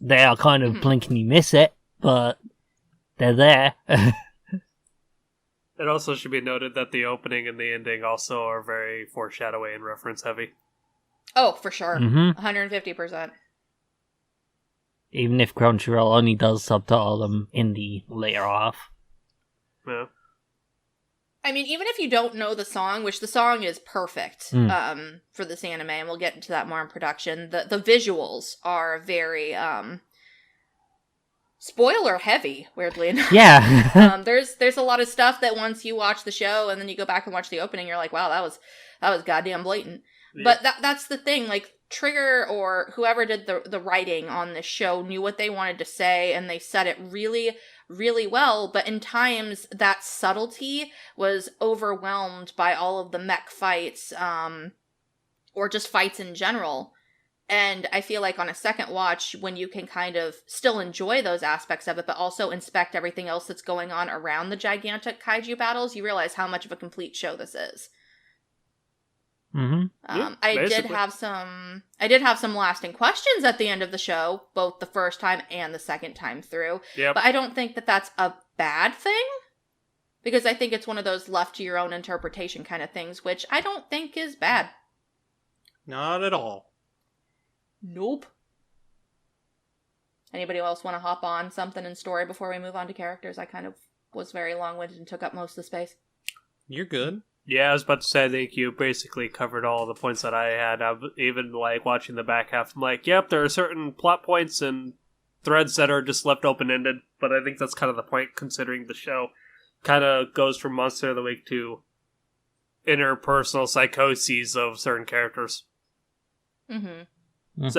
They are kind of blink and you miss it, but they're there. It also should be noted that the opening and the ending also are very foreshadowing and reference heavy. Oh, for sure. 150%. Even if Crunchyroll only does subtitle them in the later half. Yeah. I mean, even if you don't know the song, which the song is perfect for this anime, and we'll get into that more in production, the visuals are very spoiler heavy, weirdly enough. Yeah. There's a lot of stuff that once you watch the show and then you go back and watch the opening, you're like, wow, that was goddamn blatant. Yeah. But that's the thing, like, Trigger or whoever did the writing on this show knew what they wanted to say, and they said it really, really well, but in times that subtlety was overwhelmed by all of the mech fights, or just fights in general. And I feel like on a second watch, when you can kind of still enjoy those aspects of it, but also inspect everything else that's going on around the gigantic kaiju battles, you realize how much of a complete show this is. I did have some lasting questions at the end of the show, both the first time and the second time through. Yep. But I don't think that that's a bad thing, because I think it's one of those left to your own interpretation kind of things, which I don't think is bad. Not at all. Nope. Anybody else want to hop on something in story before we move on to characters? I kind of was very long-winded and took up most of the space. You're good. Yeah, I was about to say, I think you basically covered all the points that I had. Even, like, watching the back half, I'm like, yep, there are certain plot points and threads that are just left open-ended, but I think that's kind of the point, considering the show kind of goes from Monster of the Week to interpersonal psychoses of certain characters. So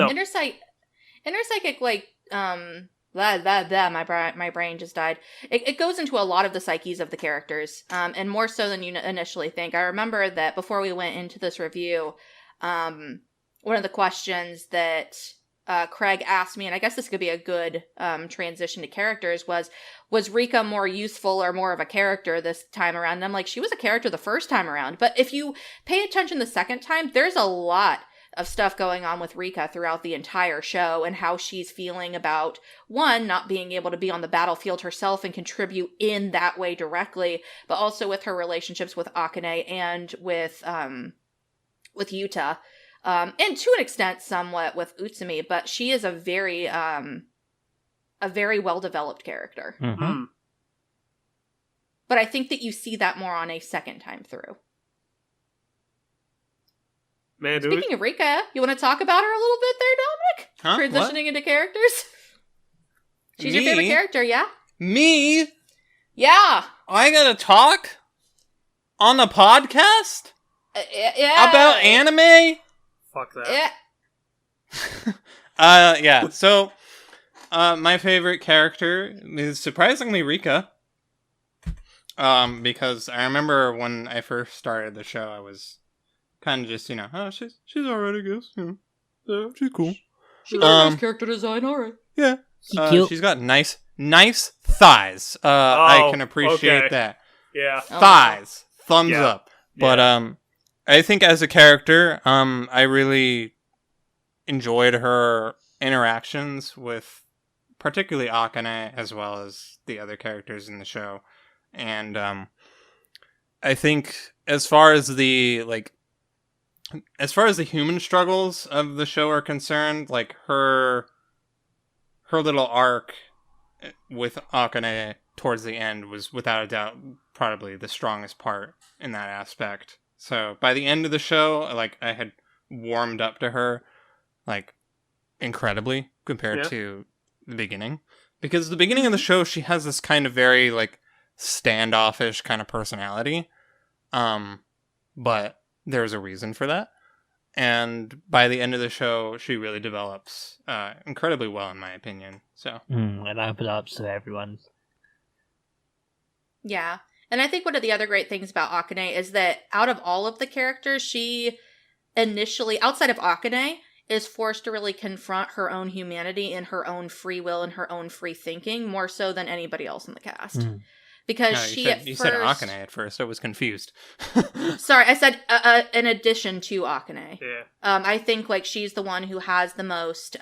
interpsychic, like, my brain just died. It goes into a lot of the psyches of the characters, and more so than you initially think. I remember that before we went into this review, one of the questions that Craig asked me, and I guess this could be a good transition to characters, was Rika more useful or more of a character this time around? And I'm like, she was a character the first time around, but if you pay attention the second time, there's a lot of stuff going on with Rika throughout the entire show, and how she's feeling about, one, not being able to be on the battlefield herself and contribute in that way directly, but also with her relationships with Akane and with Yuta, and to an extent somewhat with Utsumi, but she is a very well-developed character. But I think that you see that more on a second time through. Man, speaking of Rika, you want to talk about her a little bit there, Dominic? Transitioning into characters? She's your favorite character, yeah? Me? Yeah. I gotta talk? On the podcast? Yeah. About anime? Fuck that. Yeah. Yeah, so, my favorite character is surprisingly Rika. Because I remember when I first started the show, I was kind of just, oh, she's alright, I guess. Yeah, she's cool. She got a nice character design, alright. Yeah. She's got nice thighs. I can appreciate that. Yeah. Thighs. Thumbs up. But, I think as a character, I really enjoyed her interactions with particularly Akane as well as the other characters in the show. And, I think as far as the human struggles of the show are concerned, like her little arc with Akane towards the end was without a doubt probably the strongest part in that aspect. So by the end of the show, like, I had warmed up to her, like, incredibly compared to the beginning. Because the beginning of the show, she has this kind of very, like, standoffish kind of personality. But there's a reason for that. And by the end of the show, she really develops incredibly well, in my opinion. So, it opens up to everyone. Yeah. And I think one of the other great things about Akane is that out of all of the characters, she initially, outside of Akane, is forced to really confront her own humanity and her own free will and her own free thinking more so than anybody else in the cast. Because you said Akane at first. I was confused. Sorry, I said in addition to Akane. Yeah. I think like she's the one who has the most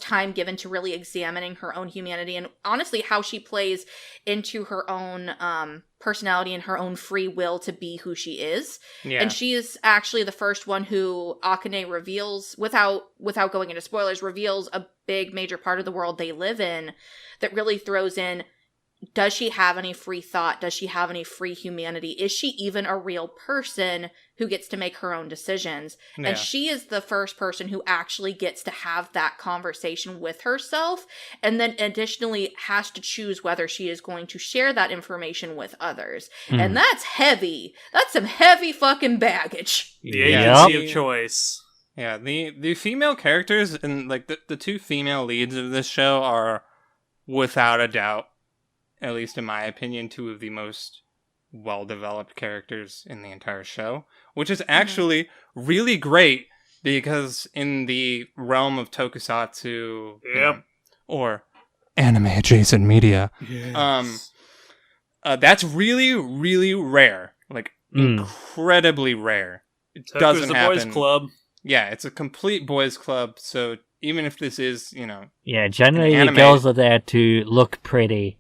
time given to really examining her own humanity and honestly how she plays into her own personality and her own free will to be who she is. Yeah. And she is actually the first one who Akane reveals, without going into spoilers, reveals a big major part of the world they live in that really throws in, does she have any free thought? Does she have any free humanity? Is she even a real person who gets to make her own decisions? Yeah. And she is the first person who actually gets to have that conversation with herself, and then additionally has to choose whether she is going to share that information with others. And that's heavy. That's some heavy fucking baggage. The agency of choice. Yeah, the female characters and like the two female leads of this show are without a doubt, at least in my opinion, two of the most well-developed characters in the entire show, which is actually really great because in the realm of tokusatsu or anime-adjacent media, that's really, really rare. Like, incredibly rare. It doesn't happen. Boys club. Yeah, it's a complete boys club, so even if this is, Yeah, generally the girls are there to look pretty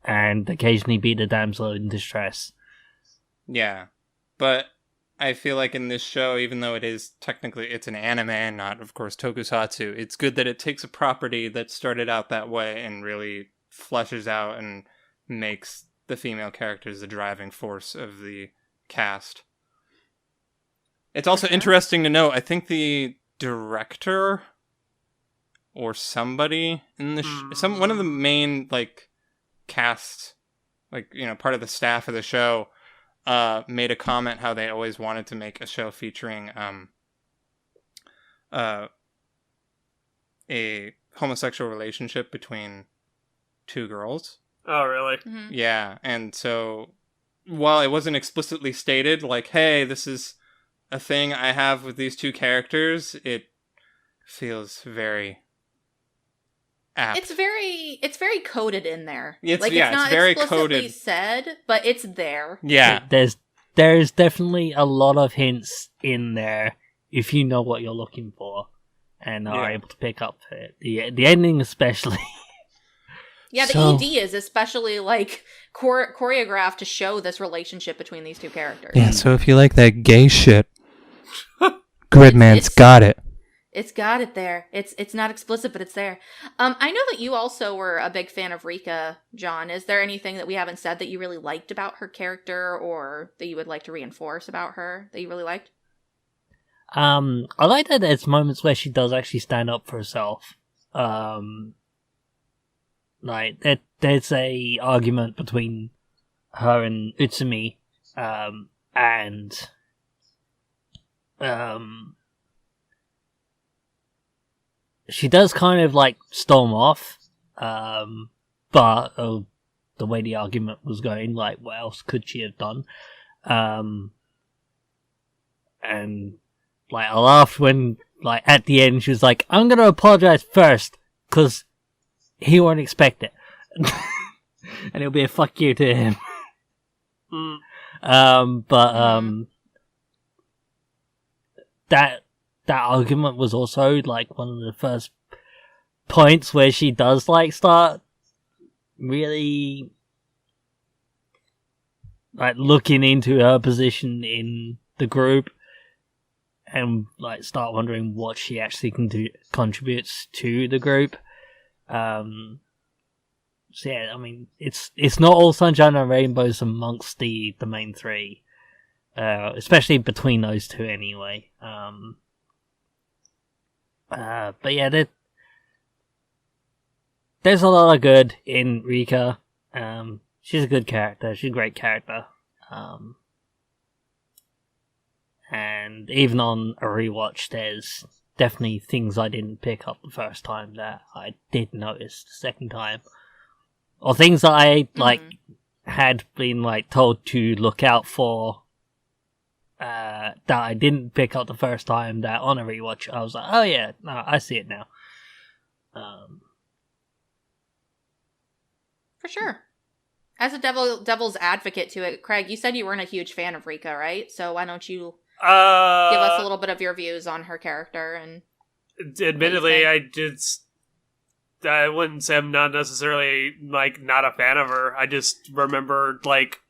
and occasionally be the damsel in distress. Yeah, but I feel like in this show, even though it's an anime and not, of course, tokusatsu, it's good that it takes a property that started out that way and really fleshes out and makes the female characters the driving force of the cast. It's also interesting to note, I think the director or somebody in the one of the main, like, cast, like, part of the staff of the show made a comment how they always wanted to make a show featuring a homosexual relationship between two girls. Oh, really? Mm-hmm. Yeah, and so while it wasn't explicitly stated, like, hey, this is a thing I have with these two characters, it feels very apt. It's very coded in there. It's not very explicitly coded. said, but it's there. Yeah. There's definitely a lot of hints in there if you know what you're looking for and are able to pick up it. The ending especially. Yeah, the ED is especially like choreographed to show this relationship between these two characters. Yeah, so if you like that gay shit, Gridman's got it. It's got it there. It's not explicit, but it's there. I know that you also were a big fan of Rika, John. Is there anything that we haven't said that you really liked about her character or that you would like to reinforce about her that you really liked? I like that there's moments where she does actually stand up for herself. Like, there's a argument between her and Utsumi, and she does kind of, like, storm off, but the way the argument was going, like, what else could she have done? And, like, I laughed when, like, at the end she was like, I'm gonna apologize first, because he won't expect it. And it'll be a fuck you to him. That argument was also, like, one of the first points where she does, like, start really, like, looking into her position in the group and, like, start wondering what she actually contributes to the group. So yeah, I mean, it's not all sunshine and rainbows amongst the main three, especially between those two anyway. But yeah, there's a lot of good in Rika. She's a good character. She's a great character. And even on a rewatch, there's definitely things I didn't pick up the first time that I did notice the second time. Or things that I, like, had been like told to look out for, that I didn't pick up the first time, that on a rewatch I was like, oh yeah, no, I see it now. For sure. As a devil's advocate to it, Craig, you said you weren't a huge fan of Rika, right? So why don't you give us a little bit of your views on her character? And admittedly, I wouldn't say I'm not necessarily, like, not a fan of her. I just remember, like,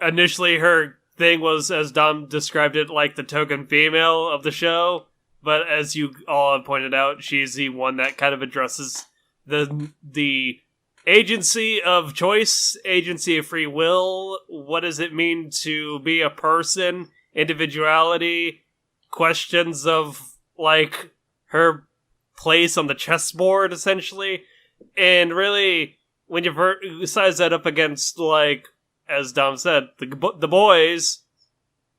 initially her thing was, as Dom described it, like the token female of the show. But as you all have pointed out, she's the one that kind of addresses the agency of choice, agency of free will. What does it mean to be a person? Individuality, questions of, like, her place on the chessboard, essentially. And really, when you size that up against, like, as Dom said, the boys,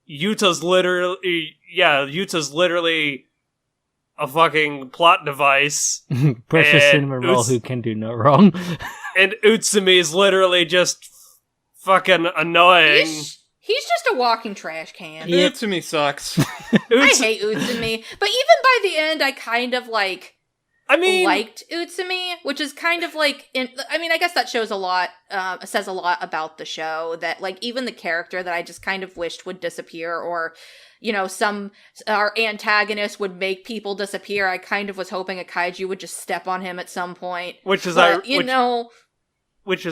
Yuta's literally a fucking plot device. Precious cinnamon roll who can do no wrong. And Utsumi is literally just fucking annoying. He's just a walking trash can. Yeah. Utsumi sucks. I hate Utsumi. But even by the end, I kind of, like, liked Utsumi, which is kind of like, I guess that shows a lot, says a lot about the show, that, like, even the character that I just kind of wished would disappear, or, you know, our antagonist would make people disappear. I kind of was hoping a kaiju would just step on him at some point. Which is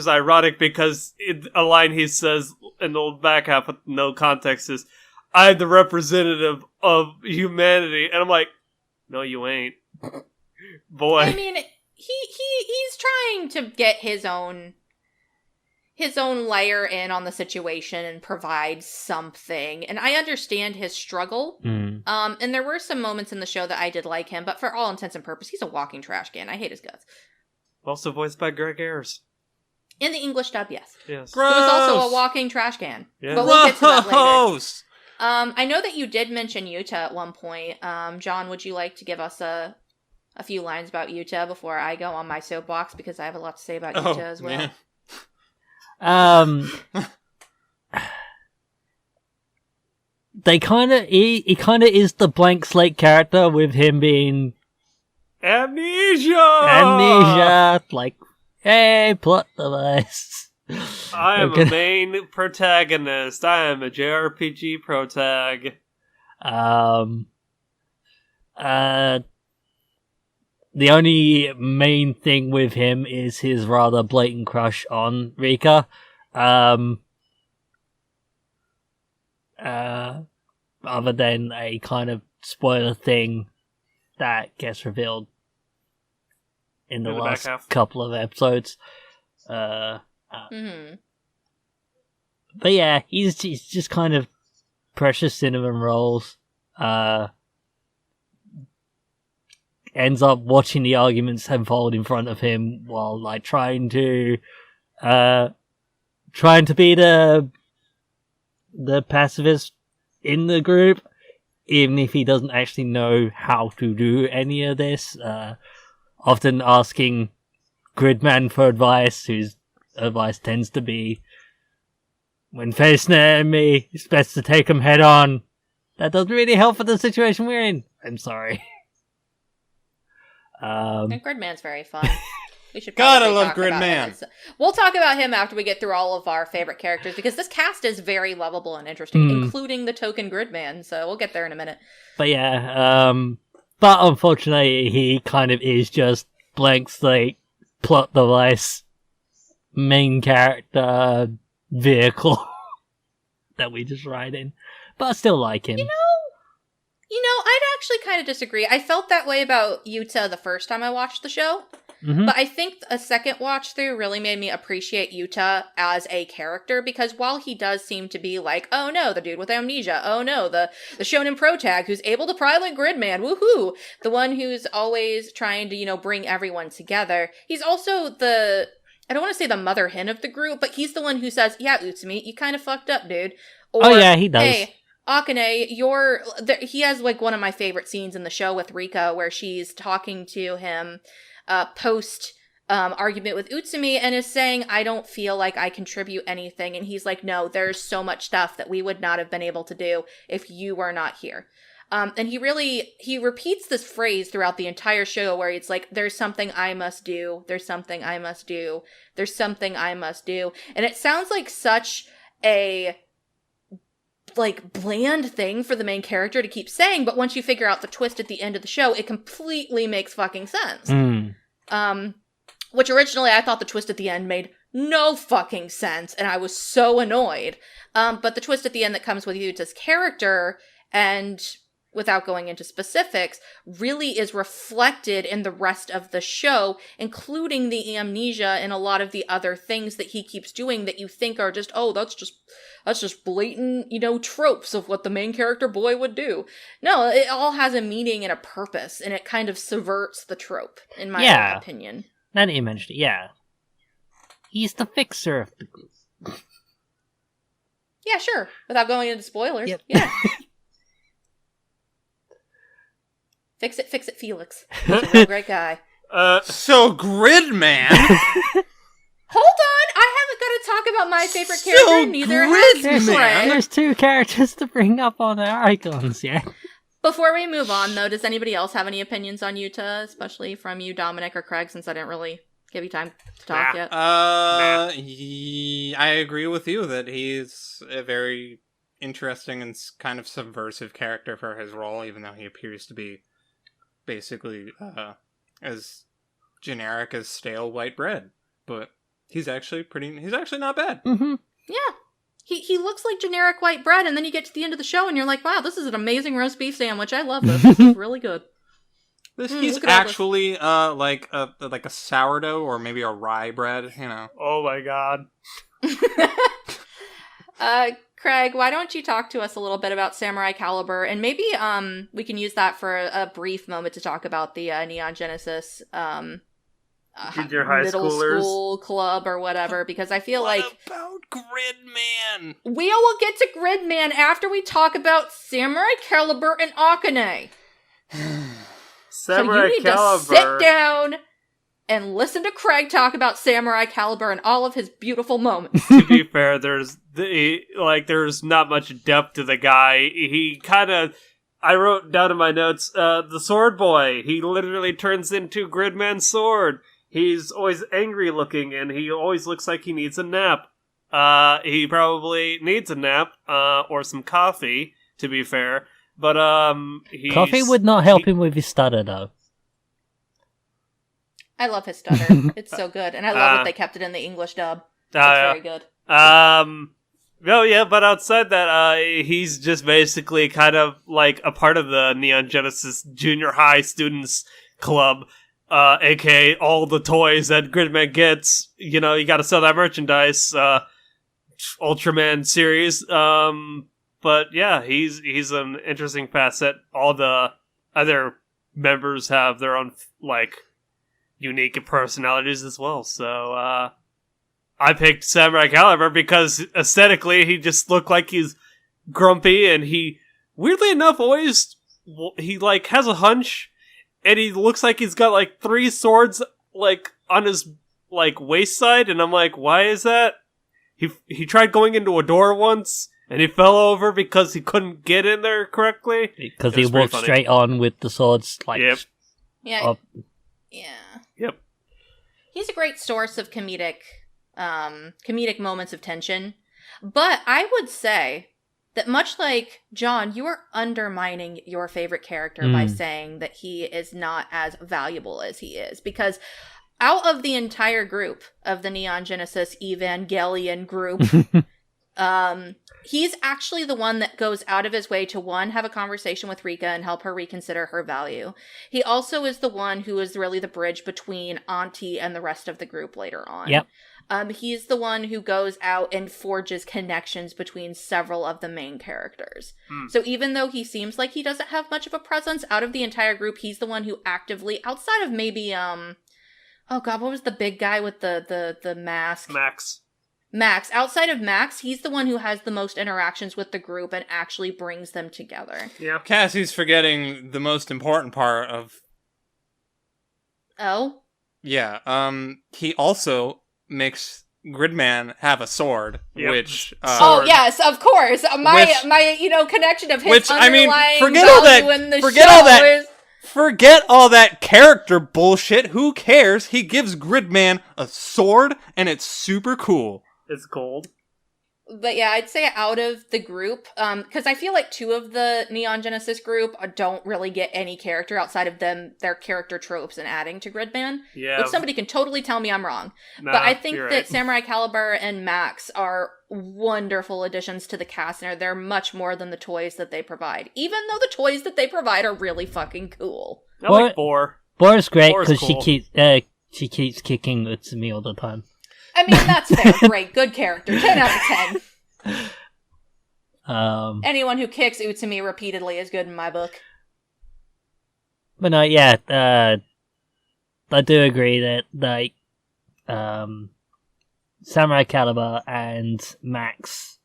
ironic, because a line he says in the back half with no context is, I'm the representative of humanity. And I'm like, no, you ain't. Boy. I mean, he's trying to get his own layer in on the situation and provide something. And I understand his struggle. And there were some moments in the show that I did like him, but for all intents and purposes, he's a walking trash can. I hate his guts. Also voiced by Greg Ayers. In the English dub, yes. Yes. Gross. He was also a walking trash can. Yeah. But we'll get to that later. I know that you did mention Yuta at one point. John, would you like to give us a few lines about Yuta before I go on my soapbox, because I have a lot to say about Yuta as well. They he kind of is the blank slate character, with him being amnesia, like, hey, plot device. I am a main protagonist. I am a JRPG protag. The only main thing with him is his rather blatant crush on Rika. Other than a kind of spoiler thing that gets revealed in the last couple of episodes. But yeah, he's just kind of precious cinnamon rolls. Ends up watching the arguments unfold in front of him while, like, trying to be the pacifist in the group, even if he doesn't actually know how to do any of this. Often asking Gridman for advice, whose advice tends to be, when facing an enemy, it's best to take them head on. That doesn't really help for the situation we're in. I'm sorry. And Gridman's very fun. We should God, I love Gridman. We'll talk about him after we get through all of our favorite characters, because this cast is very lovable and interesting, including the token Gridman, so we'll get there in a minute. But yeah, but unfortunately, he kind of is just blank slate, plot device, main character, vehicle that we just ride in. But I still like him. You know, I'd actually kind of disagree. I felt that way about Yuta the first time I watched the show. But I think a second watch through really made me appreciate Yuta as a character, because while he does seem to be like, oh no, the dude with amnesia, oh no, the shonen protag who's able to pry like Gridman, woohoo, the one who's always trying to, you know, bring everyone together, he's also I don't want to say the mother hen of the group, but he's the one who says, yeah, Utsumi, you kind of fucked up, dude. Or, oh yeah, he does. Hey, Akane, he has, like, one of my favorite scenes in the show with Rika, where she's talking to him post argument with Utsumi and is saying, I don't feel like I contribute anything. And he's like, no, there's so much stuff that we would not have been able to do if you were not here. And he repeats this phrase throughout the entire show where it's like, there's something I must do. There's something I must do. There's something I must do. And it sounds like such a bland thing for the main character to keep saying. But once you figure out the twist at the end of the show, it completely makes fucking sense. Which originally I thought the twist at the end made no fucking sense. And I was so annoyed. But the twist at the end that comes with Yuta's character, and without going into specifics, really is reflected in the rest of the show, including the amnesia and a lot of the other things that he keeps doing that you think are just, oh, that's just blatant, tropes of what the main character Boi would do. No, it all has a meaning and a purpose, and it kind of subverts the trope, in my own opinion. Now that you mentioned it, yeah. He's the fixer of the group. Yeah, sure. Without going into spoilers. Yep. Yeah. Fix it, Felix. He's a real great guy. So Gridman. Hold on, I haven't got to talk about my favorite character. Neither has Craig. There's 2 characters to bring up on our icons, yeah. Before we move on, though, does anybody else have any opinions on Yuta, especially from you, Dominic or Craig, since I didn't really give you time to talk yet? I agree with you that he's a very interesting and kind of subversive character for his role, even though he appears to be basically as generic as stale white bread. But he's actually not bad. Mm-hmm. Yeah. He looks like generic white bread, and then you get to the end of the show and you're like, wow, this is an amazing roast beef sandwich. I love this. This is really good. He's actually like a sourdough or maybe a rye bread, Oh my god. Craig, why don't you talk to us a little bit about Samurai Caliber, and maybe we can use that for a brief moment to talk about the Neon Genesis junior high middle schoolers. School club or whatever, because I feel what like about Gridman? We will get to Gridman after we talk about Samurai Caliber and Akane. Samurai so you need Caliber. to sit down and listen to Craig talk about Samurai Caliber and all of his beautiful moments. To be fair, there's not much depth to the guy. He kind of, I wrote down in my notes, the sword boy. He literally turns into Gridman's sword. He's always angry looking, and he always looks like he needs a nap. He probably needs a nap, or some coffee, to be fair. But, coffee would not help him with his stutter, though. I love his stutter. It's so good. And I love that they kept it in the English dub. It's very good. Oh, yeah, but outside that, he's just basically kind of like a part of the Neon Genesis Junior High Students Club. aka all the toys that Gridman gets. You gotta sell that merchandise. Ultraman series. But yeah, he's an interesting facet. All the other members have their own, unique personalities as well. So, I picked Samurai Caliber because aesthetically he just looked like he's grumpy, and he, weirdly enough, always, he, has a hunch, and he looks like he's got, 3 swords, on his, waist side, and I'm like, why is that? He tried going into a door once, and he fell over because he couldn't get in there correctly. Because he walked straight on with the swords, Yep. Yeah. Up. Yeah. Yep. He's a great source of comedic moments of tension. But I would say that much like John, you are undermining your favorite character by saying that he is not as valuable as he is. Because out of the entire group of the Neon Genesis Evangelion group, he's actually the one that goes out of his way to, one, have a conversation with Rika and help her reconsider her value. He also is the one who is really the bridge between Auntie and the rest of the group later on. Yep. He's the one who goes out and forges connections between several of the main characters. So even though he seems like he doesn't have much of a presence out of the entire group, he's the one who actively, outside of maybe, oh god, what was the big guy with the mask? Max. Outside of Max, he's the one who has the most interactions with the group and actually brings them together. Yeah. Cassie's forgetting the most important part of... Oh? He also makes Gridman have a sword, which oh yes, of course. My connection of his underlying value in the show is... Forget all that character bullshit. Who cares? He gives Gridman a sword, and it's super cool. It's gold. But yeah, I'd say out of the group, because I feel like two of the Neon Genesis group don't really get any character outside of their character tropes and adding to Gridman. Yeah. Which somebody can totally tell me I'm wrong. But I think that Samurai Caliber and Max are wonderful additions to the cast, and they're much more than the toys that they provide. Even though the toys that they provide are really fucking cool. I like Boar. Boar's great because cool. she keeps kicking Utsumi all the time. I mean, that's fair. Great. Good character. 10 out of 10. Anyone who kicks Utsumi repeatedly is good in my book. But no, yeah, I do agree that, like, Samurai Caliber and Max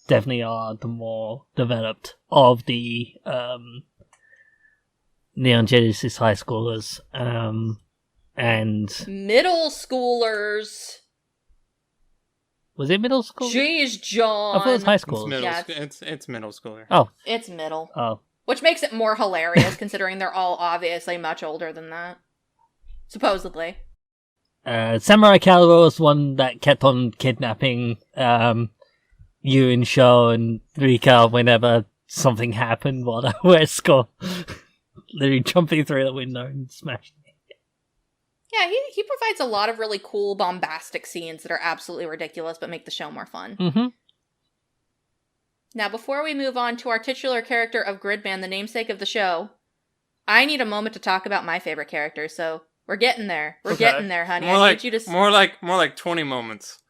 definitely are the more developed of the Neon Genesis high schoolers. And middle schoolers. Was it middle school? Jeez, John. I thought it was high school. It's middle schooler. Oh. It's middle. Oh. Which makes it more hilarious, considering they're all obviously much older than that. Supposedly. Samurai Caliber was one that kept on kidnapping you and Sho and Rika whenever something happened while they were at school. Literally jumping through the window and smashing it. Yeah, he provides a lot of really cool, bombastic scenes that are absolutely ridiculous but make the show more fun. Mm-hmm. Now, before we move on to our titular character of Gridman, the namesake of the show, I need a moment to talk about my favorite character, so we're getting there. We're getting there, honey. More like 20 moments.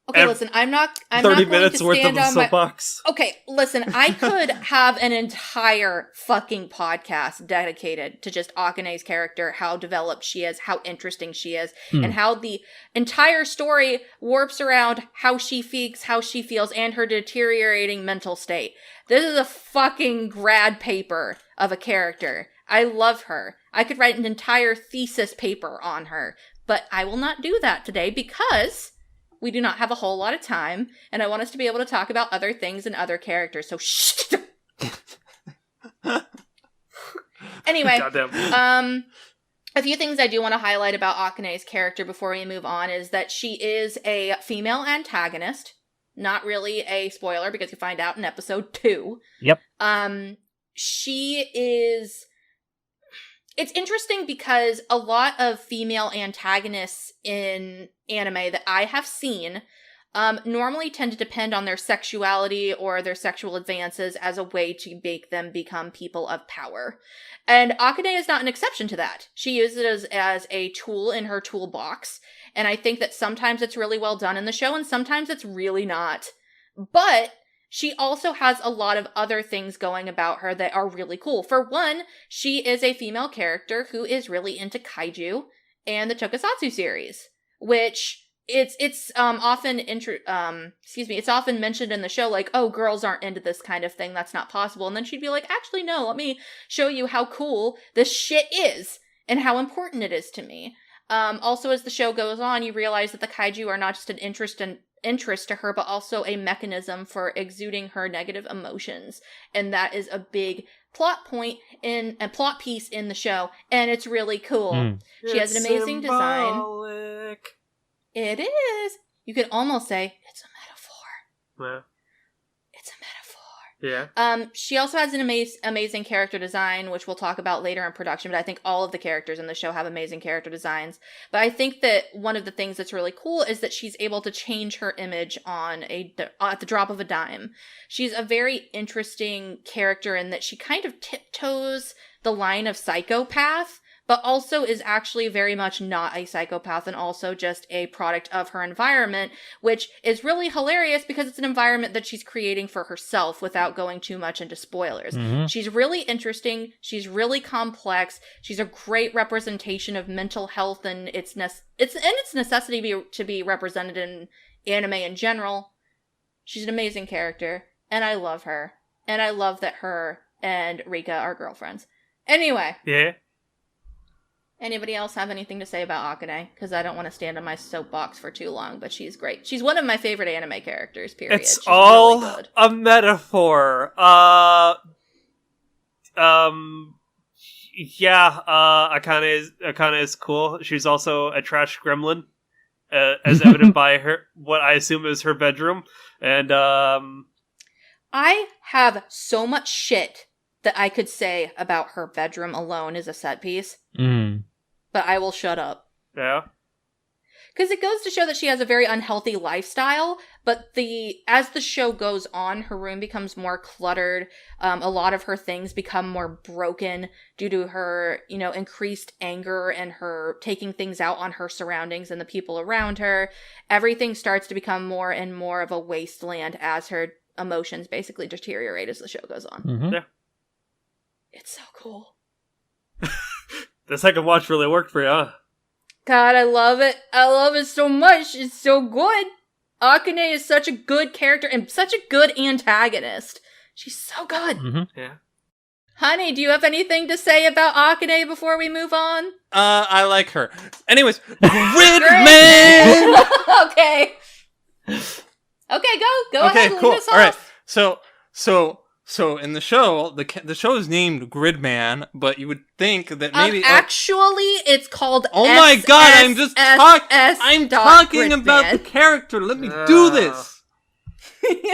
Okay, listen, I'm not 30 minutes worth of the soapbox. Okay, listen, I could have an entire fucking podcast dedicated to just Akane's character, how developed she is, how interesting she is, and how the entire story warps around how she speaks, how she feels, and her deteriorating mental state. This is a fucking grad paper of a character. I love her. I could write an entire thesis paper on her, but I will not do that today because we do not have a whole lot of time, and I want us to be able to talk about other things and other characters, so shh! Anyway, a few things I do want to highlight about Akane's character before we move on is that she is a female antagonist. Not really a spoiler, because you find out in episode 2. Yep. She is... It's interesting because a lot of female antagonists in anime that I have seen normally tend to depend on their sexuality or their sexual advances as a way to make them become people of power. And Akane is not an exception to that. She uses it as a tool in her toolbox, and I think that sometimes it's really well done in the show, and sometimes it's really not. But she also has a lot of other things going about her that are really cool. For one, she is a female character who is really into kaiju and the Tokusatsu series, which it's often it's often mentioned in the show like, oh, girls aren't into this kind of thing, that's not possible. And then she'd be like, actually, no, let me show you how cool this shit is and how important it is to me. Also, as the show goes on, you realize that the kaiju are not just an interest to her, but also a mechanism for exuding her negative emotions. And that is a big plot point in a plot piece in the show, and it's really cool. She has an amazing design. It is. You could almost say it's a metaphor. Yeah. It's a metaphor. Yeah. She also has an amazing character design, which we'll talk about later in production, but I think all of the characters in the show have amazing character designs. But I think that one of the things that's really cool is that she's able to change her image at the drop of a dime. She's a very interesting character in that she kind of tiptoes the line of psychopath, but also is actually very much not a psychopath and also just a product of her environment, which is really hilarious because it's an environment that she's creating for herself without going too much into spoilers. Mm-hmm. She's really interesting. She's really complex. She's a great representation of mental health and its necessity to be represented in anime in general. She's an amazing character, and I love her. And I love that her and Rika are girlfriends. Anyway. Yeah. Anybody else have anything to say about Akane? Because I don't want to stand on my soapbox for too long, but she's great. She's one of my favorite anime characters, period. It's she's all really good. a metaphor. Akane is cool. She's also a trash gremlin, as evident by what I assume is her bedroom. And I have so much shit that I could say about her bedroom alone as a set piece. But I will shut up. Yeah. Because it goes to show that she has a very unhealthy lifestyle, but as the show goes on, her room becomes more cluttered. A lot of her things become more broken due to her, increased anger and her taking things out on her surroundings and the people around her. Everything starts to become more and more of a wasteland as her emotions basically deteriorate as the show goes on. Mm-hmm. Yeah. It's so cool. The second watch really worked for you, huh? God, I love it. I love it so much. It's so good. Akane is such a good character and such a good antagonist. She's so good. Mm-hmm. Yeah. Honey, do you have anything to say about Akane before we move on? I like her. Anyways, Gridman! Okay. Okay, go ahead. Okay, cool. Lead us All right. off. So in the show, the show is named Gridman, but you would think that maybe actually it's called. Oh my god! I'm talking about the character. Let me do this.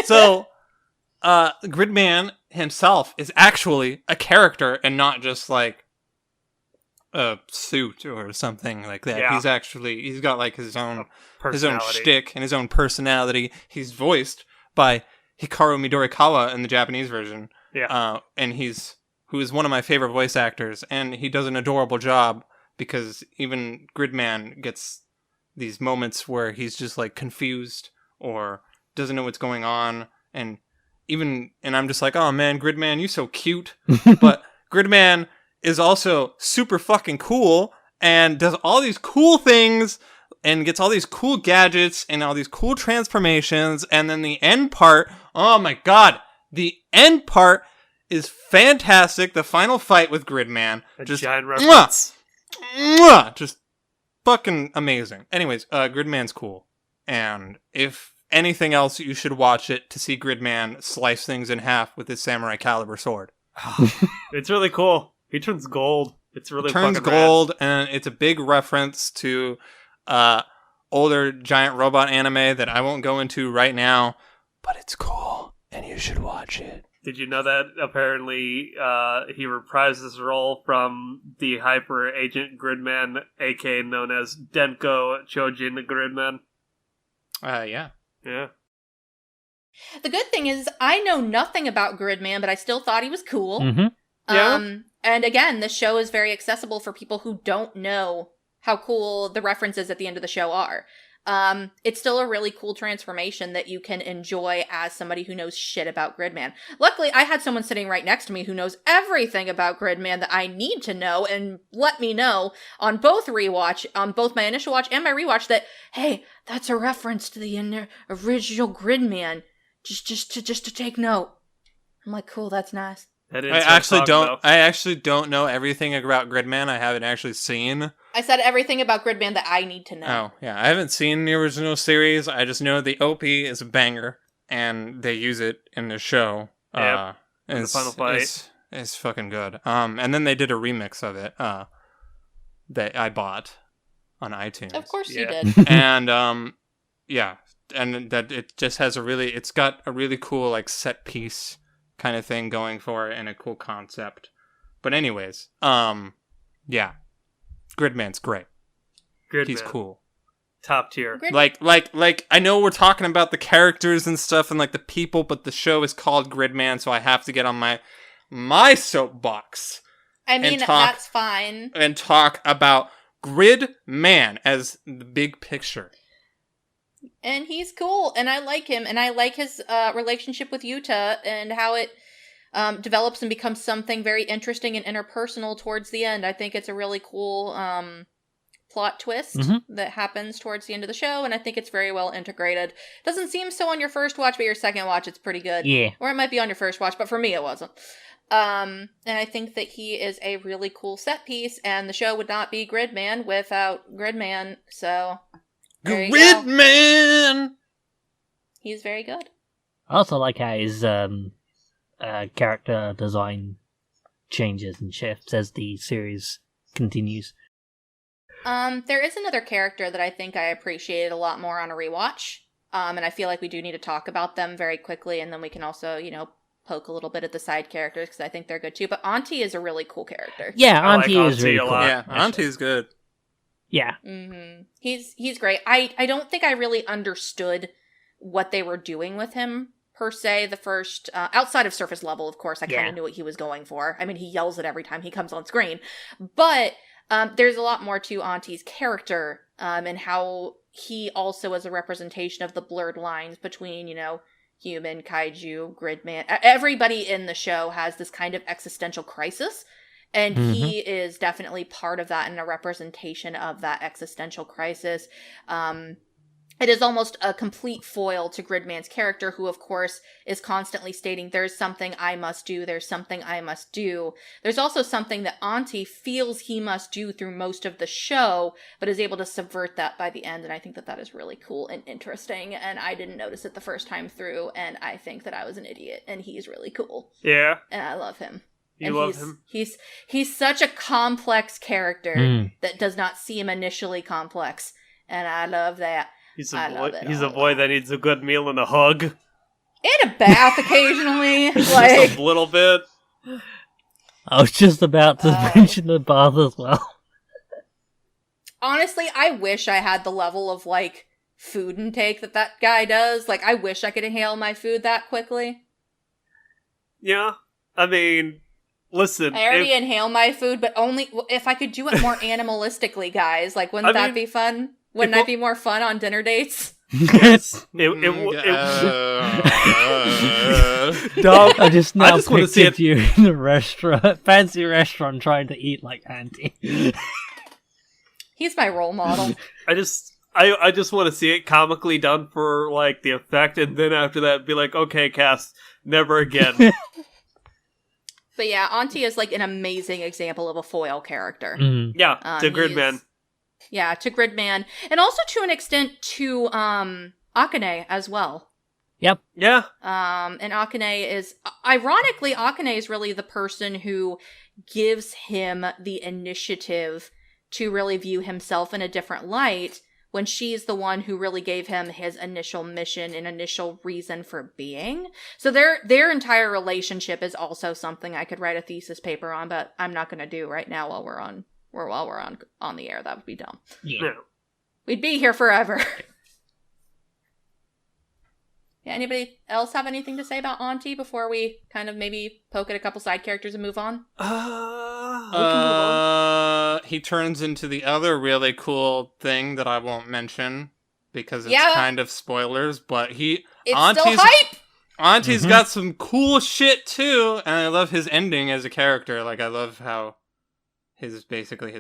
So, Gridman himself is actually a character and not just like a suit or something like that. Yeah. He's got like his own shtick and his own personality. He's voiced by Hikaru Midorikawa in the Japanese version. Yeah. And who is one of my favorite voice actors, and he does an adorable job because even Gridman gets these moments where he's just like confused or doesn't know what's going on, and I'm just like, oh man, Gridman, you so cute. But Gridman is also super fucking cool and does all these cool things and gets all these cool gadgets and all these cool transformations, and then the end part, oh my god, the end part is fantastic. The final fight with Gridman, just giant reference. Just fucking amazing. Anyways, Gridman's cool, and if anything else, you should watch it to see Gridman slice things in half with his samurai caliber sword. It's really cool. He turns gold. It's really turns fucking gold, rad. and it's a big reference to older giant robot anime that I won't go into right now, but it's cool, and you should watch it. Did you know that apparently he reprised his role from the Hyper Agent Gridman, aka known as Denko Chojin Gridman? Yeah. Yeah. The good thing is, I know nothing about Gridman, but I still thought he was cool. Mm-hmm. Yeah. And again, this show is very accessible for people who don't know how cool the references at the end of the show are. It's still a really cool transformation that you can enjoy as somebody who knows shit about Gridman. Luckily, I had someone sitting right next to me who knows everything about Gridman that I need to know, and let me know on both my initial watch and my rewatch that, hey, that's a reference to the original Gridman. Just to take note. I'm like, cool, that's nice. I actually don't know everything about Gridman. I haven't actually seen. I said everything about Gridman that I need to know. Oh, yeah. I haven't seen the original series. I just know the OP is a banger, and they use it in the show. Yeah. The final fight. It's fucking good. And then they did a remix of it that I bought on iTunes. Of course Yeah. you did. And, yeah. And that it just has it's got a really cool, like, set piece kind of thing going for it and a cool concept. But anyways, yeah. Gridman's great. Gridman. He's cool. Top tier. Like I know we're talking about the characters and stuff and like the people, but the show is called Gridman, so I have to get on my soapbox. I mean, that's fine. And talk about Gridman as the big picture. And he's cool, and I like him, and I like his relationship with Yuta, and how it develops and becomes something very interesting and interpersonal towards the end. I think it's a really cool plot twist that happens towards the end of the show, and I think it's very well integrated. Doesn't seem so on your first watch, but your second watch, it's pretty good. Yeah. Or it might be on your first watch, but for me, it wasn't. And I think that he is a really cool set piece, and the show would not be Gridman without Gridman, so there you go. Gridman! He's very good. I also like how his character design changes and shifts as the series continues. There is another character that I think I appreciated a lot more on a rewatch, and I feel like we do need to talk about them very quickly, and then we can also, poke a little bit at the side characters, because I think they're good too, but Auntie is a really cool character. Yeah, I like Auntie is really Auntie a cool. lot. Yeah, Auntie's good. Yeah. Mm-hmm. He's great. I don't think I really understood what they were doing with him, per se, the first, outside of surface level, of course, I kind of knew what he was going for. I mean, he yells it every time he comes on screen, but there's a lot more to Auntie's character, and how he also is a representation of the blurred lines between, human, kaiju, Gridman. Everybody in the show has this kind of existential crisis, and he is definitely part of that and a representation of that existential crisis. It is almost a complete foil to Gridman's character, who, of course, is constantly stating, there's something I must do, there's something I must do. There's also something that Auntie feels he must do through most of the show, but is able to subvert that by the end, and I think that that is really cool and interesting, and I didn't notice it the first time through, and I think that I was an idiot, and he's really cool. Yeah. And I love him. You love him? He's such a complex character that does not seem initially complex, and I love that. He's a boy that needs a good meal and a hug. And a bath occasionally. Just a little bit. I was just about to mention the bath as well. Honestly, I wish I had the level of, food intake that guy does. I wish I could inhale my food that quickly. Yeah. I mean, listen. I already inhale my food, but only if I could do it more animalistically, guys. Wouldn't that be fun? Wouldn't that be more fun on dinner dates? Yes. Dom, I just want to see you in a restaurant, fancy restaurant, trying to eat like Auntie. He's my role model. I just want to see it comically done for the effect, and then after that, be like, okay, cast, never again. But yeah, Auntie is an amazing example of a foil character. Yeah, to Gridman. Yeah, to Gridman. And also to an extent to Akane as well. Yep. Yeah. And Akane is, ironically, Akane is really the person who gives him the initiative to really view himself in a different light, when she's the one who really gave him his initial mission and initial reason for being. So their entire relationship is also something I could write a thesis paper on, but I'm not going to do right now while we're on the air. That would be dumb. Yeah. No. We'd be here forever. Yeah, anybody else have anything to say about Auntie before we kind of maybe poke at a couple side characters and move on? He turns into the other really cool thing that I won't mention because it's kind of spoilers, but it's still hype! Auntie's got some cool shit too, and I love his ending as a character. I love how his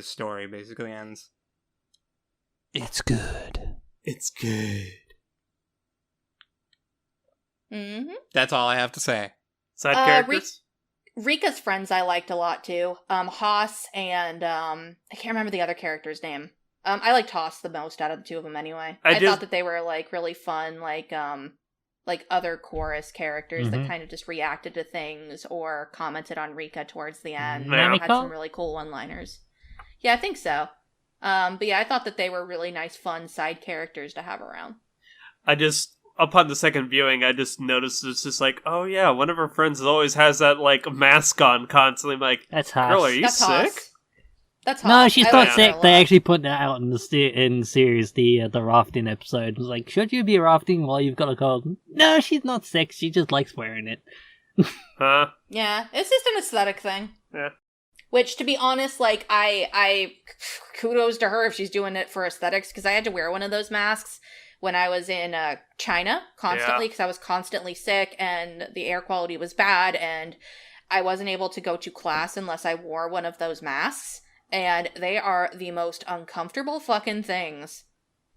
story basically ends. It's good. It's good. That's all I have to say. Side characters? Rika's friends I liked a lot too. Haas and I can't remember the other character's name. I liked Haas the most out of the two of them anyway. I thought that they were really fun, other chorus characters that kind of just reacted to things or commented on Rika towards the end. Yeah. Had some really cool one-liners. Yeah, I think so. But yeah, I thought that they were really nice, fun side characters to have around. Upon the second viewing, I just noticed it's just oh yeah, one of her friends always has that mask on constantly. I'm like, that's Haas. Girl, are you That's sick? Haas. That's Haas. No, she's not like sick. They actually put that out in the series, the rafting episode. It was should you be rafting while you've got a cold? No, she's not sick. She just likes wearing it. Huh? Yeah, it's just an aesthetic thing. Yeah. Which, to be honest, I kudos to her if she's doing it for aesthetics, because I had to wear one of those masks when I was in China constantly, because I was constantly sick and the air quality was bad, and I wasn't able to go to class unless I wore one of those masks, and they are the most uncomfortable fucking things.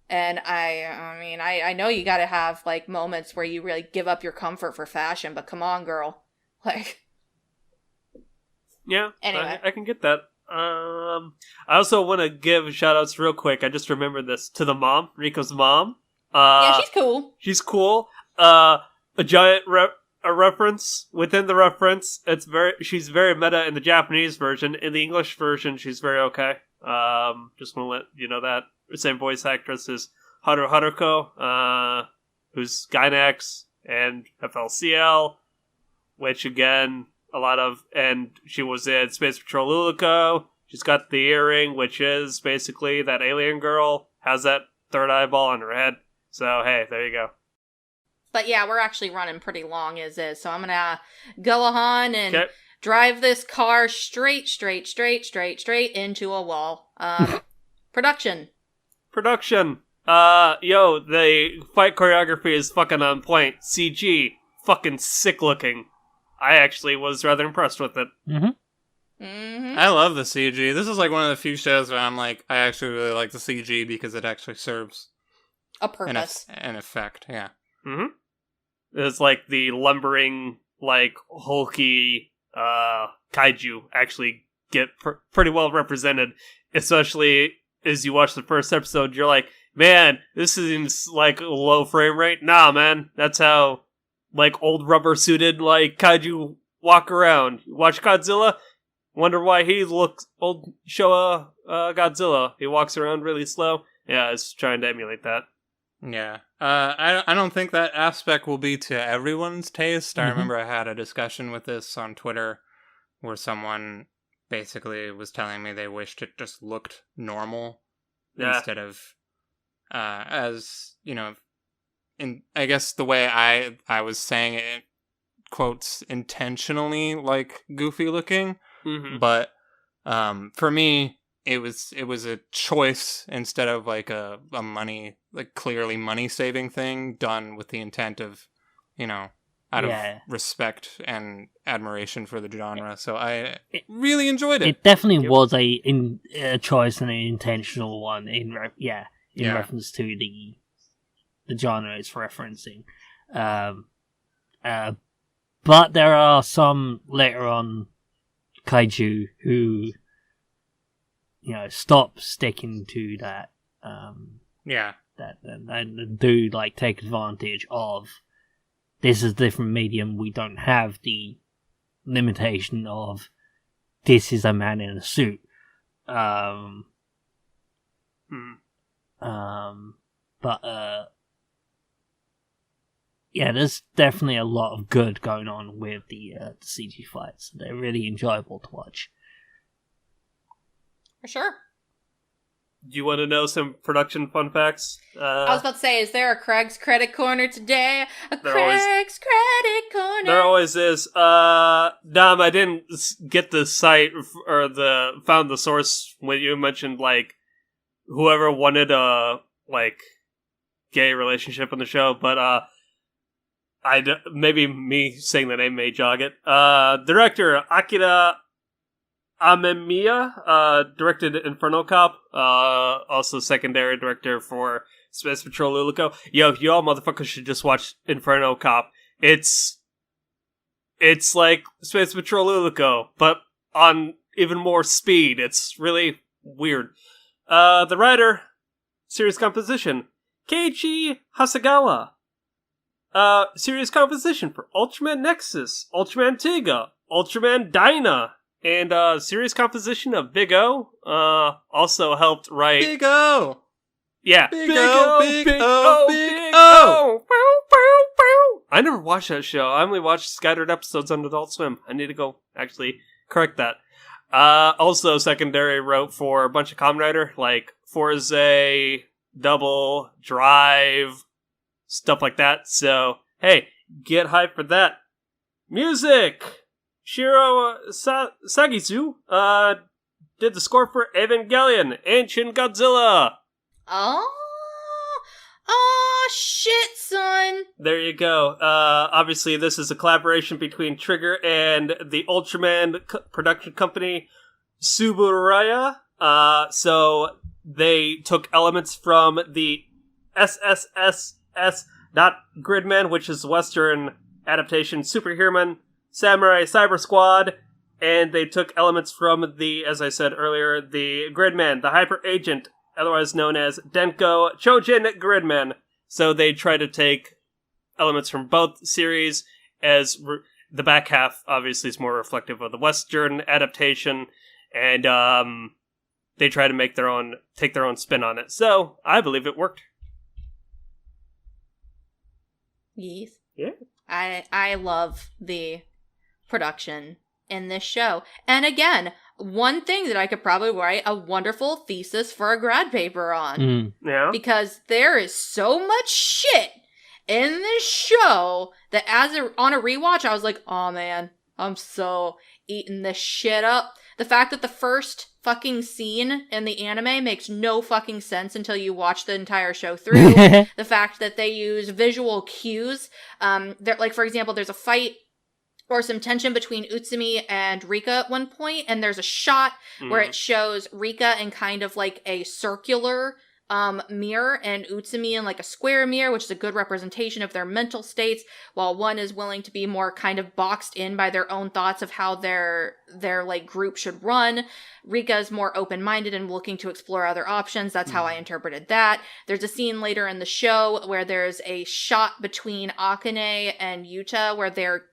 And I know you gotta have moments where you really give up your comfort for fashion, but come on, girl. Yeah, Anyway. I can get that. I also want to give shout-outs real quick. I just remembered this to the mom, Riko's mom. Yeah, she's cool. She's cool. A giant a reference within the reference. She's very meta in the Japanese version. In the English version, she's very okay. Just want to let you know that. The same voice actress as Haruko, who's Gynax and FLCL, which again, and she was in Space Patrol Luluko. She's got the earring, which is basically that alien girl, has that third eyeball on her head. So, hey, there you go. But yeah, we're actually running pretty long as is, so I'm gonna go on and drive this car straight into a wall. Production. The fight choreography is fucking on point. CG, fucking sick looking. I actually was rather impressed with it. I love the CG. This is like one of the few shows where I'm like, I actually really like the CG because it actually serves a purpose. An effect, yeah. It's like the lumbering, like, hulky kaiju actually get pretty well represented, especially as you watch the first episode. You're like, man, this seems like a low frame rate. Nah, man, that's how, like, old rubber-suited, like, kaiju walk around. You watch Godzilla, wonder why he looks old Showa Godzilla. He walks around really slow. Yeah, it's trying to emulate that. Yeah. I don't think that aspect will be to everyone's taste. I remember I had a discussion with this on Twitter where someone basically was telling me they wished it just looked normal instead of as, you know, I guess the way I was saying it, quotes, intentionally, like, goofy looking. But for me, it was a choice instead of, like, a money, like, clearly money-saving thing done with the intent of, you know, out of respect and admiration for the genre. So I really enjoyed it. It definitely was a choice and an intentional one in reference to the genre it's referencing. But there are some later on kaiju who, you know, stop sticking to that. That do, like, take advantage of this is a different medium. We don't have the limitation of this is a man in a suit. Yeah, there's definitely a lot of good going on with the CG fights. They're really enjoyable to watch. For sure. Do you want to know some production fun facts? I was about to say, is there a Craig's Credit Corner today? Craig's Credit Corner. There always is. Dom, I didn't get the site or found the source when you mentioned, like, whoever wanted a, like, gay relationship in the show, but maybe me saying the name may jog it. Director Akira Amemiya directed Inferno Cop, also secondary director for Space Patrol Luluko. Yo, you all motherfuckers should just watch Inferno Cop. It's like Space Patrol Luluko, but on even more speed. It's really weird. The writer, series composition, Keiichi Hasegawa. Series composition for Ultraman Nexus, Ultraman Tiga, Ultraman Dyna, and series composition of Big O. Also helped write Big O. Yeah, Big O. I never watched that show. I only watched scattered episodes on Adult Swim. I need to go actually correct that. Also secondary wrote for a bunch of Kamen Rider, like Forza, Double, Drive, stuff like that. So, hey, get hyped for that. Music! Shiro Sagisu did the score for Evangelion and Shin Godzilla. Oh, shit, son. There you go. Obviously, this is a collaboration between Trigger and the Ultraman production company, Suburaya. So they took elements from the SSSS.Gridman, which is Western adaptation, Superhuman, Samurai Cyber Squad, and they took elements from the, as I said earlier, the Gridman, the Hyper Agent, otherwise known as Denko Chojin Gridman. So they try to take elements from both series, as the back half obviously is more reflective of the Western adaptation, and they try to take their own spin on it. So I believe it worked. Yes. Yeah. I love the production in this show. And again, one thing that I could probably write a wonderful thesis for a grad paper on. Yeah. Because there is so much shit in this show that on a rewatch, I was like, oh man, I'm so eating this shit up. The fact that the first fucking scene in the anime makes no fucking sense until you watch the entire show through. The fact that they use visual cues. Like, for example, there's a fight or some tension between Utsumi and Rika at one point, and there's a shot where it shows Rika in kind of like a circular mirror and Utsumi in like a square mirror, which is a good representation of their mental states, while one is willing to be more kind of boxed in by their own thoughts of how their like group should run. Rika is more open-minded and looking to explore other options. That's how I interpreted that. There's a scene later in the show where there's a shot between Akane and Yuta where they're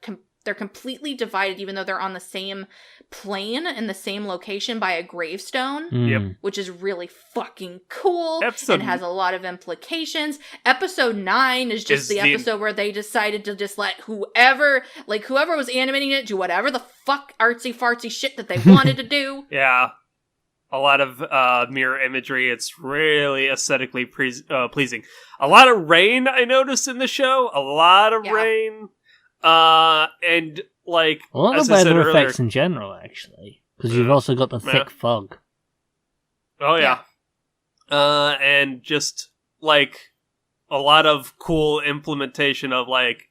completely divided, even though they're on the same plane in the same location by a gravestone, which is really fucking cool and has a lot of implications. Episode 9 is just the episode where they decided to just let whoever was animating it do whatever the fuck artsy fartsy shit that they wanted to do. Yeah. A lot of mirror imagery. It's really aesthetically pleasing. A lot of rain I noticed in the show. A lot of rain. And like a lot of weather effects in general, actually, because you've also got the thick fog. Oh yeah. And just like a lot of cool implementation of like,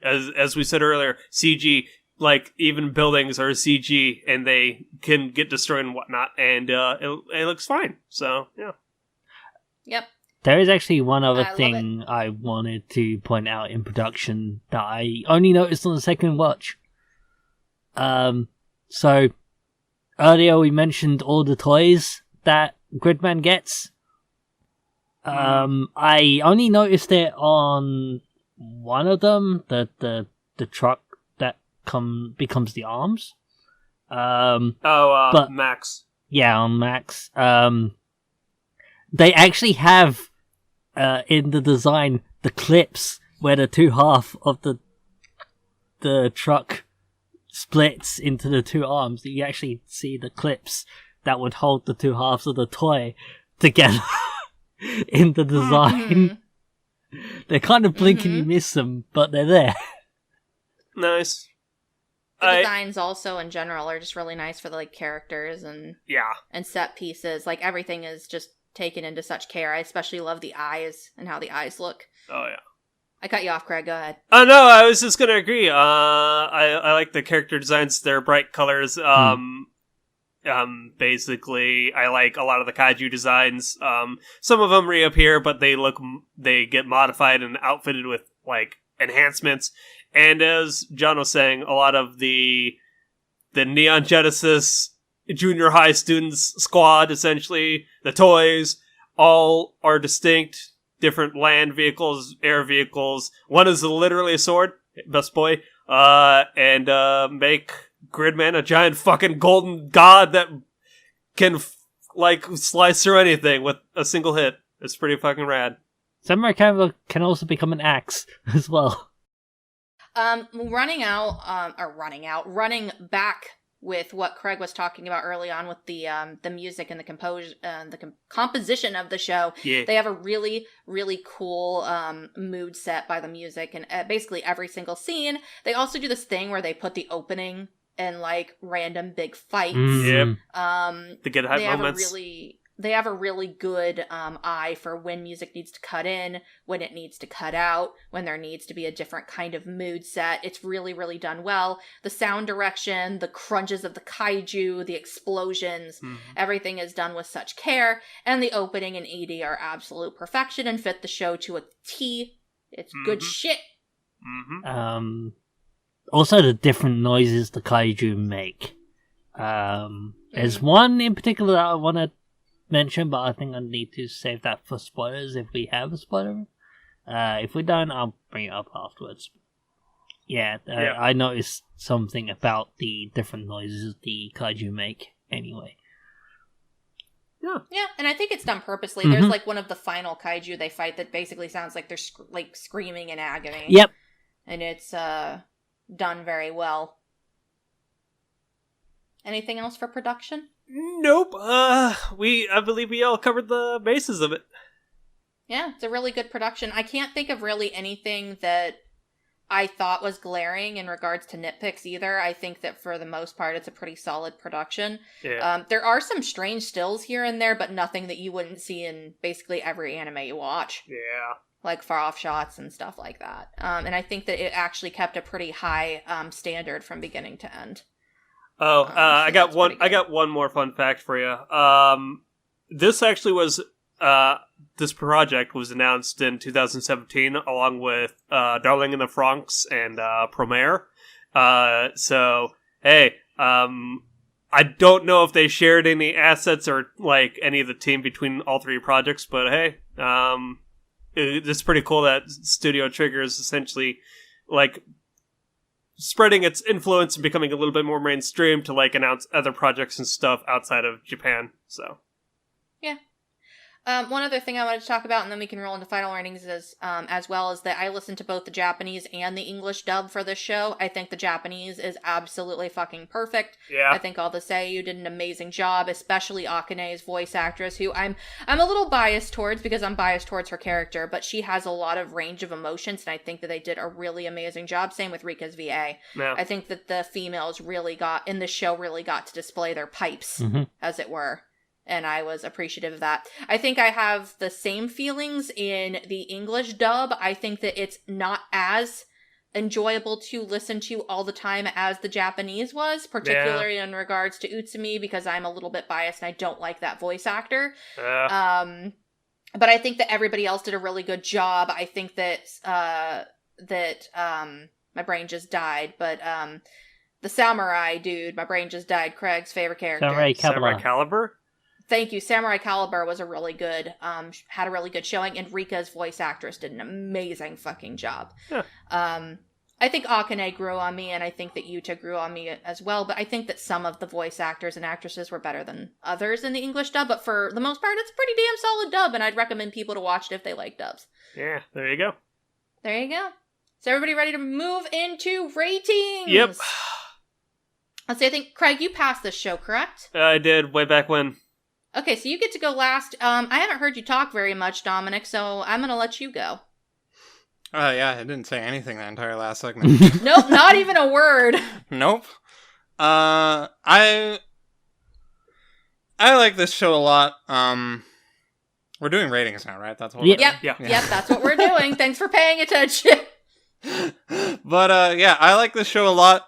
as we said earlier, CG. Like even buildings are CG, and they can get destroyed and whatnot, and it looks fine. So yeah. Yep. There is actually one other thing I wanted to point out in production that I only noticed on the second watch. So earlier we mentioned all the toys that Gridman gets. I only noticed it on one of them, the truck that becomes the arms. But Max. Yeah, on Max. They actually have in the design the clips where the two half of the truck splits into the two arms. You actually see the clips that would hold the two halves of the toy together in the design. They're kind of blink and you miss them, but they're there. Nice. The designs also in general are just really nice for the like characters and set pieces. Like everything is just taken into such care. I especially love the eyes and how the eyes look. Oh yeah. I cut you off, Craig. Go ahead. Oh no, I was just gonna agree. I like the character designs. They're bright colors. Basically, I like a lot of the kaiju designs. Some of them reappear, but they get modified and outfitted with like enhancements. And as John was saying, a lot of the Neon Genesis junior high students squad, essentially, the toys, all are distinct, different land vehicles, air vehicles. One is literally a sword, best boy, and make Gridman a giant fucking golden god that can, slice through anything with a single hit. It's pretty fucking rad. Samurai can also become an axe as well. Running back with what Craig was talking about early on with the music and the composition of the show. Yeah. They have a really, really cool mood set by the music and basically every single scene. They also do this thing where they put the opening in like random big fights. Yep. The good hype moments. They have a really good eye for when music needs to cut in, when it needs to cut out, when there needs to be a different kind of mood set. It's really, really done well. The sound direction, the crunches of the kaiju, the explosions, everything is done with such care. And the opening and ED are absolute perfection and fit the show to a T. It's good shit. Also, the different noises the kaiju make There's one in particular that I want to mention, but I think I need to save that for spoilers if we have a spoiler. If we don't, I'll bring it up afterwards. Yeah, I noticed something about the different noises the kaiju make anyway. Yeah, and I think it's done purposely. There's like one of the final kaiju they fight that basically sounds like they're like screaming in agony. Yep. And it's done very well. Anything else for production? Nope. I believe we all covered the bases of it. Yeah, it's a really good production. I can't think of really anything that I thought was glaring in regards to nitpicks either. I think that for the most part, it's a pretty solid production. Yeah. There are some strange stills here and there, but nothing that you wouldn't see in basically every anime you watch. Yeah. Like far-off shots and stuff like that. And I think that it actually kept a pretty high standard from beginning to end. I got one more fun fact for you. This actually was this project was announced in 2017 along with Darling in the Franxx and Promare. So hey, I don't know if they shared any assets or like any of the team between all three projects, but hey, it's pretty cool that Studio Trigger is essentially like spreading its influence and becoming a little bit more mainstream to like announce other projects and stuff outside of Japan. So yeah. One other thing I wanted to talk about, and then we can roll into final ratings, is as well as that I listened to both the Japanese and the English dub for this show. I think the Japanese is absolutely fucking perfect. Yeah. I think all the Seiyu did an amazing job, especially Akane's voice actress, who I'm a little biased towards because I'm biased towards her character, but she has a lot of range of emotions, and I think that they did a really amazing job. Same with Rika's VA. Yeah. I think that the females really got to display their pipes, as it were. And I was appreciative of that. I think I have the same feelings in the English dub. I think that it's not as enjoyable to listen to all the time as the Japanese was, particularly in regards to Utsumi, because I'm a little bit biased and I don't like that voice actor. But I think that everybody else did a really good job. I think that my brain just died, but the samurai dude, my brain just died. Craig's favorite character. Samurai Caliber? Thank you. Samurai Caliber was a really good, had a really good showing, and Rika's voice actress did an amazing fucking job. Yeah. I think Akane grew on me, and I think that Yuta grew on me as well, but I think that some of the voice actors and actresses were better than others in the English dub, but for the most part, it's a pretty damn solid dub, and I'd recommend people to watch it if they like dubs. Yeah, there you go. There you go. So everybody ready to move into ratings? Yep. Let's see, I think, Craig, you passed this show, correct? I did, way back when. Okay, so you get to go last. I haven't heard you talk very much, Dominic, so I'm going to let you go. Oh, yeah, I didn't say anything that entire last segment. Nope, not even a word. Nope. I like this show a lot. We're doing ratings now, right? That's what we're doing? Yep, that's what we're doing. Thanks for paying attention. But, yeah, I like this show a lot.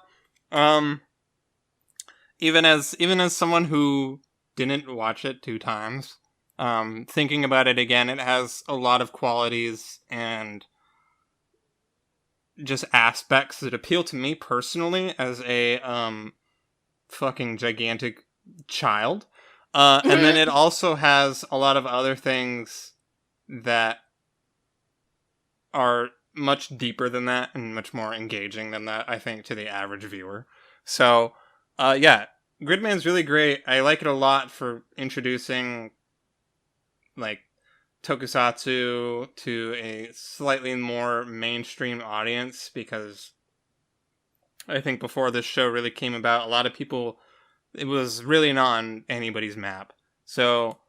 Even as someone who didn't watch it 2 times. Thinking about it again, it has a lot of qualities and just aspects that appeal to me personally as a fucking gigantic child. And then it also has a lot of other things that are much deeper than that and much more engaging than that, I think, to the average viewer. So, yeah. Gridman's really great. I like it a lot for introducing, like, tokusatsu to a slightly more mainstream audience, because I think before this show really came about, a lot of people, it was really not on anybody's map. So,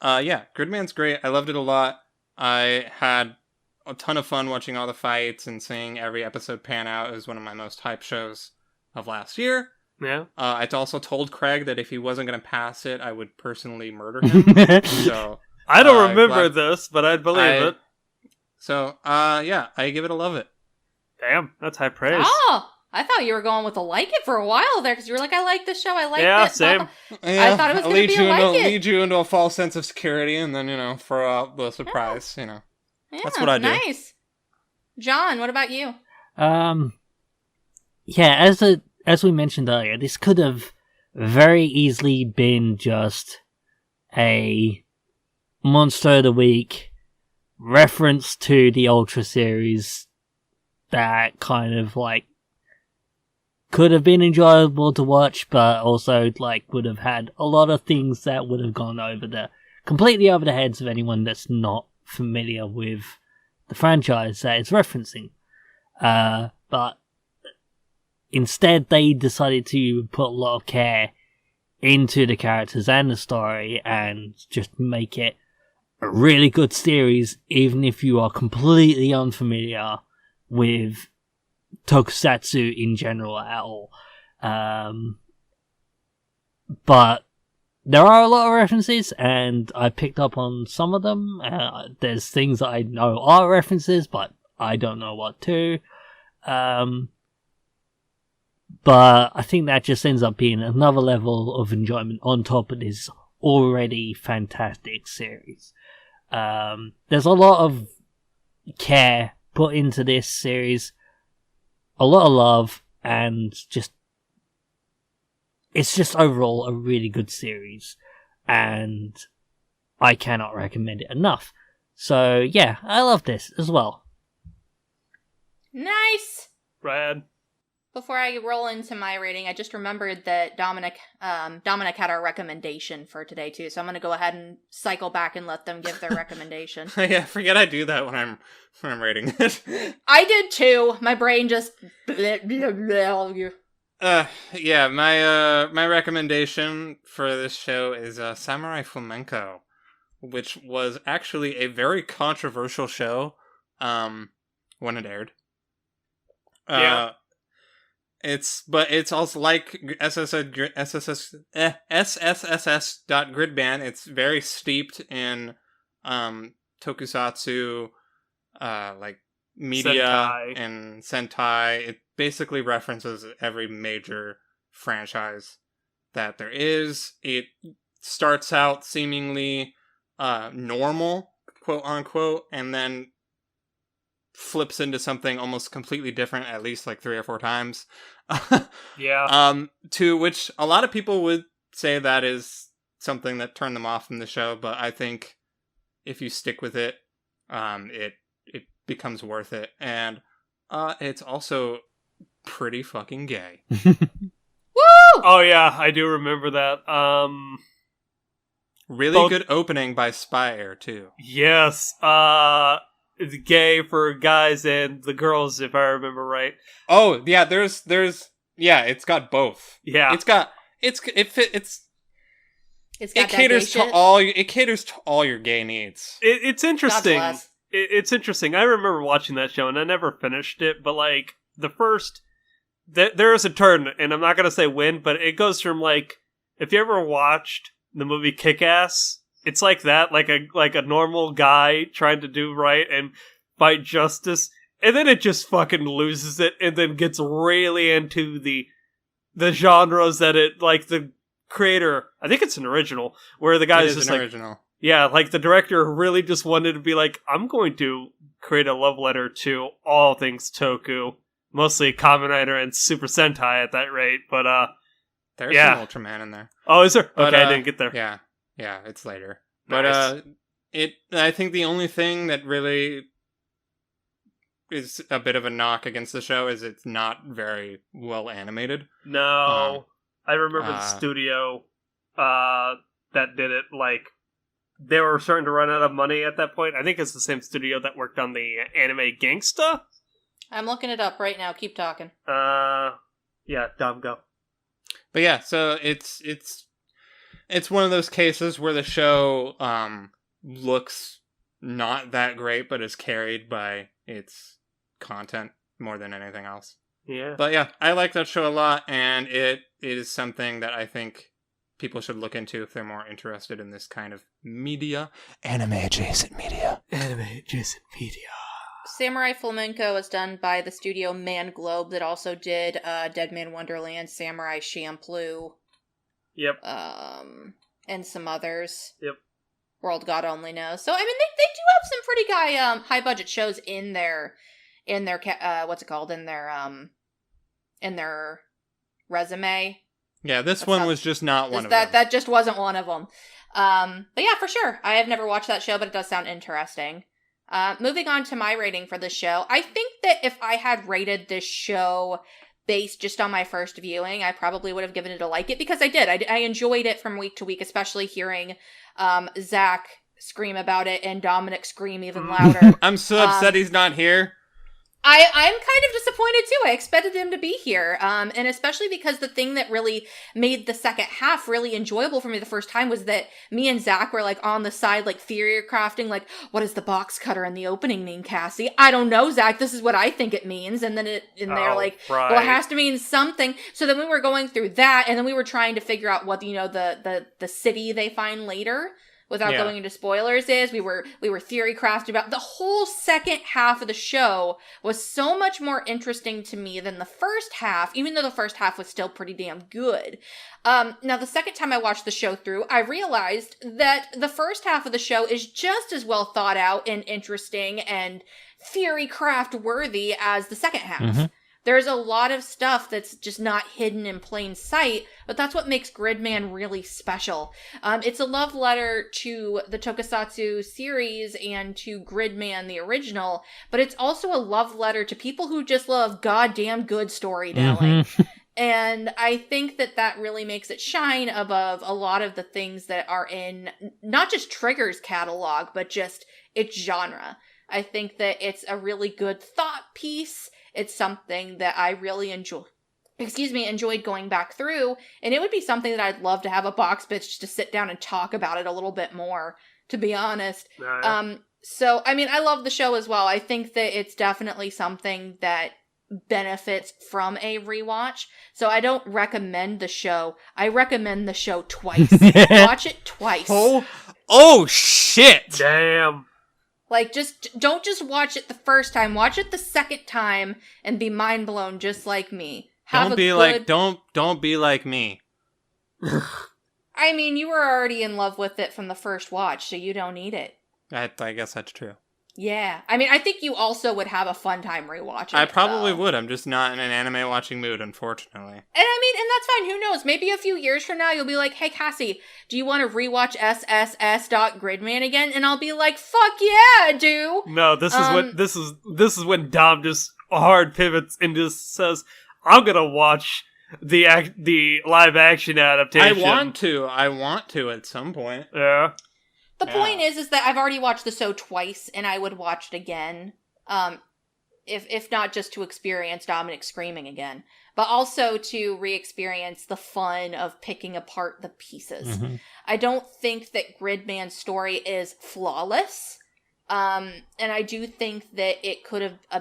yeah, Gridman's great. I loved it a lot. I had a ton of fun watching all the fights and seeing every episode pan out. It was one of my most hyped shows of last year. Yeah. I also told Craig that if he wasn't going to pass it, I would personally murder him. So I don't remember this, but I'd believe it. So, yeah, I give it a love it. Damn, that's high praise. Oh, I thought you were going with a like it for a while there, because you were like, I like this show, I like it. Yeah, same. I thought it was going to be a like it. Lead you into a false sense of security, and then, throw out the surprise, Yeah, That's what I do. Nice. John, what about you? Yeah, as we mentioned earlier, this could have very easily been just a Monster of the Week reference to the Ultra series that kind of like could have been enjoyable to watch, but also like would have had a lot of things that would have gone completely over the heads of anyone that's not familiar with the franchise that it's referencing. But instead they decided to put a lot of care into the characters and the story and just make it a really good series, even if you are completely unfamiliar with tokusatsu in general at all. But there are a lot of references, and I picked up on some of them. There's things that I know are references, but I don't know what to. But I think that just ends up being another level of enjoyment on top of this already fantastic series. There's a lot of care put into this series, a lot of love, and it's just overall a really good series, and I cannot recommend it enough. So yeah, I love this as well. Nice! Brad. Before I roll into my rating, I just remembered that Dominic had our recommendation for today too, so I'm gonna go ahead and cycle back and let them give their recommendation. Yeah, forget I do that when I'm rating it. I did too. My brain just. Yeah, my recommendation for this show is Samurai Flamenco, which was actually a very controversial show when it aired. Yeah. It's also like SSSS.Gridman. It's very steeped in tokusatsu, like media Sentai. and Sentai. It basically references every major franchise that there is. It starts out seemingly normal, quote unquote, and then flips into something almost completely different at least like 3 or 4 times. Yeah. To which a lot of people would say that is something that turned them off from the show, but I think if you stick with it, it becomes worth it. And it's also pretty fucking gay. Woo! Oh yeah, I do remember that. Really good opening by Spire too. Yes. It's gay for guys and the girls, if I remember right. Oh yeah, there's it's got both. Yeah, it caters to all your gay needs. It's interesting. God bless. It's interesting. I remember watching that show and I never finished it, but like the first, there is a turn, and I'm not gonna say when, but it goes from like, if you ever watched the movie Kick-Ass, it's like that, like a normal guy trying to do right and fight justice, and then it just fucking loses it, and then gets really into the genres that it, like the creator, I think it's an original, where the guy's just like, original. Yeah, like the director really just wanted to be like, I'm going to create a love letter to all things Toku, mostly Kamen Rider and Super Sentai at that rate, but there's yeah. some Ultraman in there. Oh, is there? But, okay, I didn't get there. Yeah, it's later. Nice. But I think the only thing that really is a bit of a knock against the show is it's not very well animated. No, I remember the studio that did it. Like, they were starting to run out of money at that point. I think it's the same studio that worked on the anime Gangsta. I'm looking it up right now. Keep talking. Yeah, Dom, go. But yeah, so it's one of those cases where the show looks not that great, but is carried by its content more than anything else. Yeah. But yeah, I like that show a lot, and it is something that I think people should look into if they're more interested in this kind of media. Anime-adjacent media. Anime-adjacent media. Samurai Flamenco was done by the studio Man Globe that also did Dead Man Wonderland, Samurai Champloo. Yep. And some others. Yep. World God only knows. So I mean, they do have some pretty high budget shows in their what's it called, in their resume. Yeah, this one was just not one of them. That just wasn't one of them. But yeah, for sure. I have never watched that show, but it does sound interesting. Moving on to my rating for the show. I think that if I had rated this show based just on my first viewing, I probably would have given it a like it, because I did. I enjoyed it from week to week, especially hearing Zach scream about it and Dominic scream even louder. I'm so upset he's not here. I'm kind of disappointed too. I expected him to be here. And especially because the thing that really made the second half really enjoyable for me the first time was that me and Zach were like on the side, like theory crafting, like, what does the box cutter in the opening mean, Cassie? I don't know, Zach. This is what I think it means. And then they're like, right. Well, it has to mean something. So then we were going through that, and then we were trying to figure out what, the city they find later, without going into spoilers, is we were theory crafting about. The whole second half of the show was so much more interesting to me than the first half, even though the first half was still pretty damn good. Now, the second time I watched the show through, I realized that the first half of the show is just as well thought out and interesting and theory craft worthy as the second half. Mm-hmm. There's a lot of stuff that's just not hidden in plain sight, but that's what makes Gridman really special. It's a love letter to the Tokusatsu series and to Gridman, the original, but it's also a love letter to people who just love goddamn good storytelling. Mm-hmm. And I think that really makes it shine above a lot of the things that are in not just Trigger's catalog, but just its genre. I think that it's a really good thought piece. It's something that I really enjoyed going back through, and it would be something that I'd love to have a box bitch just to sit down and talk about it a little bit more, to be honest. So, I mean, I love the show as well. I think that it's definitely something that benefits from a rewatch. So I don't recommend the show. I recommend the show twice. Watch it twice. Oh shit! Damn. Like, don't just watch it the first time. Watch it the second time and be mind blown, just like me. Don't be like me. I mean, you were already in love with it from the first watch, so you don't need it. I guess that's true. Yeah. I mean, I think you also would have a fun time rewatching I probably would. I'm just not in an anime watching mood, unfortunately. And I mean, and that's fine. Who knows? Maybe a few years from now, you'll be like, hey, Cassie, do you want to rewatch SSSS.Gridman again? And I'll be like, fuck yeah, I do. No, this is when Dom just hard pivots and just says, I'm gonna watch the live action adaptation. I want to at some point. Yeah. The point is that I've already watched the show twice, and I would watch it again, if not just to experience Dominic screaming again, but also to re-experience the fun of picking apart the pieces. Mm-hmm. I don't think that Gridman's story is flawless, and I do think that it could have I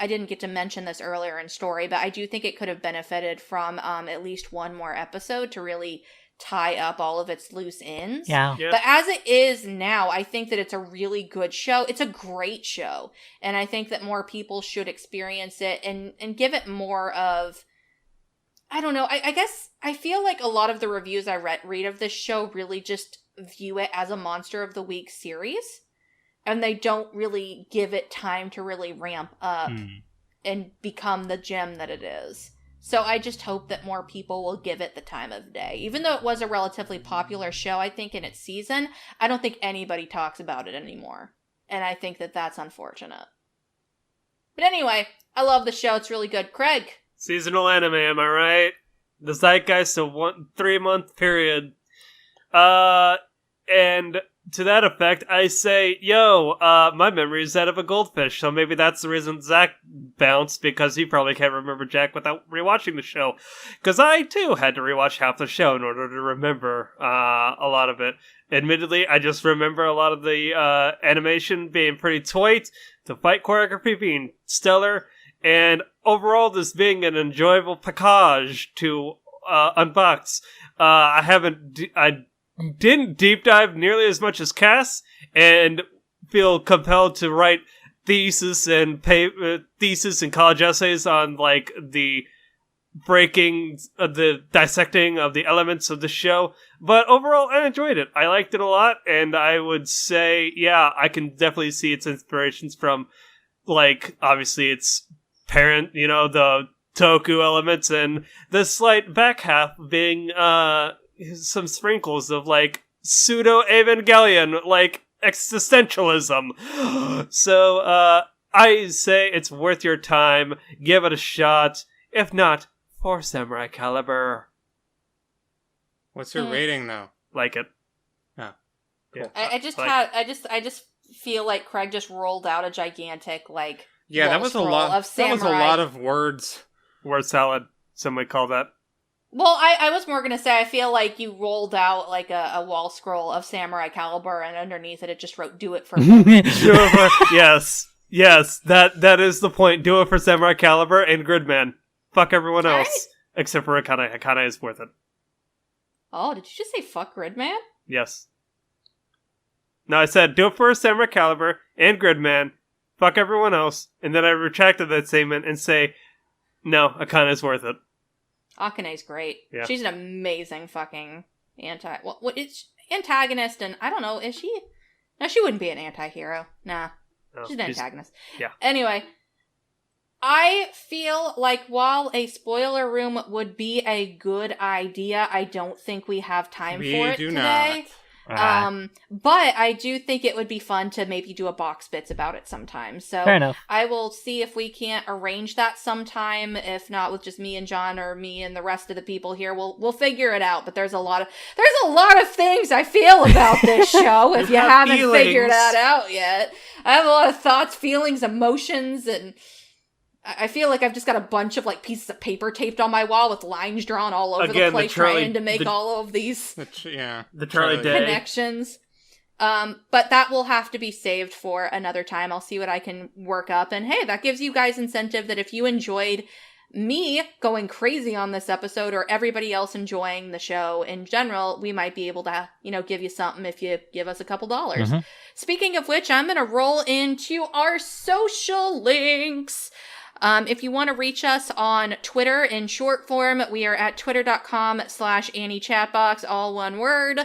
didn't get to mention this earlier in story, but I do think it could have benefited from at least one more episode to really tie up all of its loose ends. Yeah. But as it is now, I think that it's a really good show. It's a great show. And I think that more people should experience it and give it more of, I don't know, I guess I feel like a lot of the reviews I read of this show really just view it as a Monster of the Week series. And they don't really give it time to really ramp up and become the gem that it is. So I just hope that more people will give it the time of day. Even though it was a relatively popular show, I think, in its season, I don't think anybody talks about it anymore. And I think that that's unfortunate. But anyway, I love the show. It's really good. Craig? Seasonal anime, am I right? The zeitgeist of 3-month period. And to that effect, I say, my memory is that of a goldfish, so maybe that's the reason Zach bounced, because he probably can't remember Jack without rewatching the show. Because I, too, had to rewatch half the show in order to remember a lot of it. Admittedly, I just remember a lot of the animation being pretty tight, the fight choreography being stellar, and overall this being an enjoyable package to unbox. I didn't deep dive nearly as much as Cass, and feel compelled to write thesis and college essays on like the the dissecting of the elements of the show. But overall, I enjoyed it. I liked it a lot, and I would say, I can definitely see its inspirations from, like, obviously its parent, the otaku elements, and the slight back half being some sprinkles of like pseudo Evangelion, like existentialism. So I say it's worth your time. Give it a shot. If not, for Samurai Caliber. What's your rating though? Like it. Oh. Yeah. I just feel like Craig just rolled out a gigantic that was a lot. That was a lot of words. Word salad. Some would call that. Well, I was more gonna say I feel like you rolled out like a wall scroll of Samurai Caliber, and underneath it just wrote "Do it for me." Yes, that is the point. Do it for Samurai Caliber and Gridman. Fuck everyone else. Right. Except for Akane. Akane is worth it. Oh, did you just say fuck Gridman? Yes. No, I said do it for Samurai Caliber and Gridman. Fuck everyone else. And then I retracted that statement and say, no, Akane is worth it. Akane's great. Yeah. She's an amazing fucking it's antagonist, and I don't know, is she? No, she wouldn't be an anti-hero. Nah. No, she's an antagonist. Yeah. Anyway, I feel like while a spoiler room would be a good idea, I don't think we have time for it today. But I do think it would be fun to maybe do a box bits about it sometime. So fair enough. I will see if we can't arrange that sometime. If not, with just me and John, or me and the rest of the people here, we'll figure it out. But there's a lot of things I feel about this show. If you haven't figured that out yet, I have a lot of thoughts, feelings, emotions, and I feel like I've just got a bunch of pieces of paper taped on my wall with lines drawn all over the place, trying to make all of these the Charlie Day connections. But that will have to be saved for another time. I'll see what I can work up. And hey, that gives you guys incentive that if you enjoyed me going crazy on this episode, or everybody else enjoying the show in general, we might be able to, give you something if you give us a couple dollars. Mm-hmm. Speaking of which, I'm going to roll into our social links. If you want to reach us on Twitter in short form, we are at twitter.com/AnnieChatbox, all one word.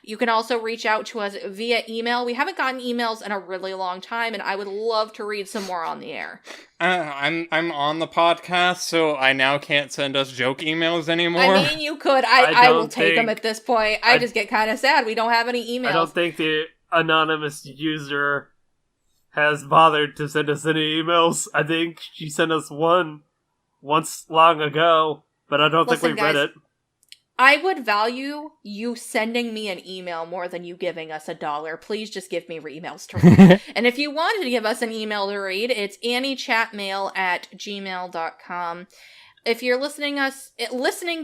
You can also reach out to us via email. We haven't gotten emails in a really long time, and I would love to read some more on the air. I'm on the podcast, so I now can't send us joke emails anymore. I mean, you could. I will take them at this point. I just get kind of sad we don't have any emails. I don't think the anonymous user has bothered to send us any emails. I think she sent us one once long ago, but I don't think we read it. I would value you sending me an email more than you giving us $1. Please just give me emails to read. And if you wanted to give us an email to read, it's anniechatmail@gmail.com. If you're listening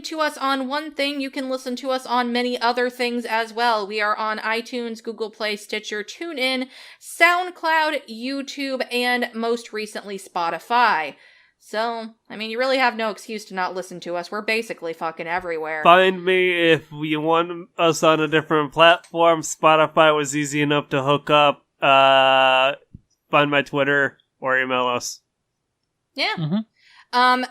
to us on one thing, you can listen to us on many other things as well. We are on iTunes, Google Play, Stitcher, TuneIn, SoundCloud, YouTube, and most recently Spotify. So, I mean, you really have no excuse to not listen to us. We're basically fucking everywhere. Find me if you want us on a different platform. Spotify was easy enough to hook up. Find my Twitter or email us. Yeah. Mm-hmm.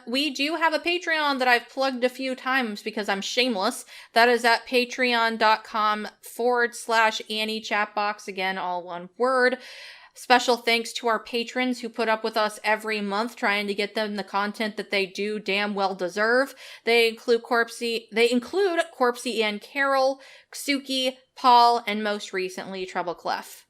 We do have a Patreon that I've plugged a few times because I'm shameless. That is at patreon.com/AnnieChatbox. Again, all one word. Special thanks to our patrons who put up with us every month, trying to get them the content that they do damn well deserve. They include CorpsyAnn, Carol, Suki, Paul, and most recently TroubleClef.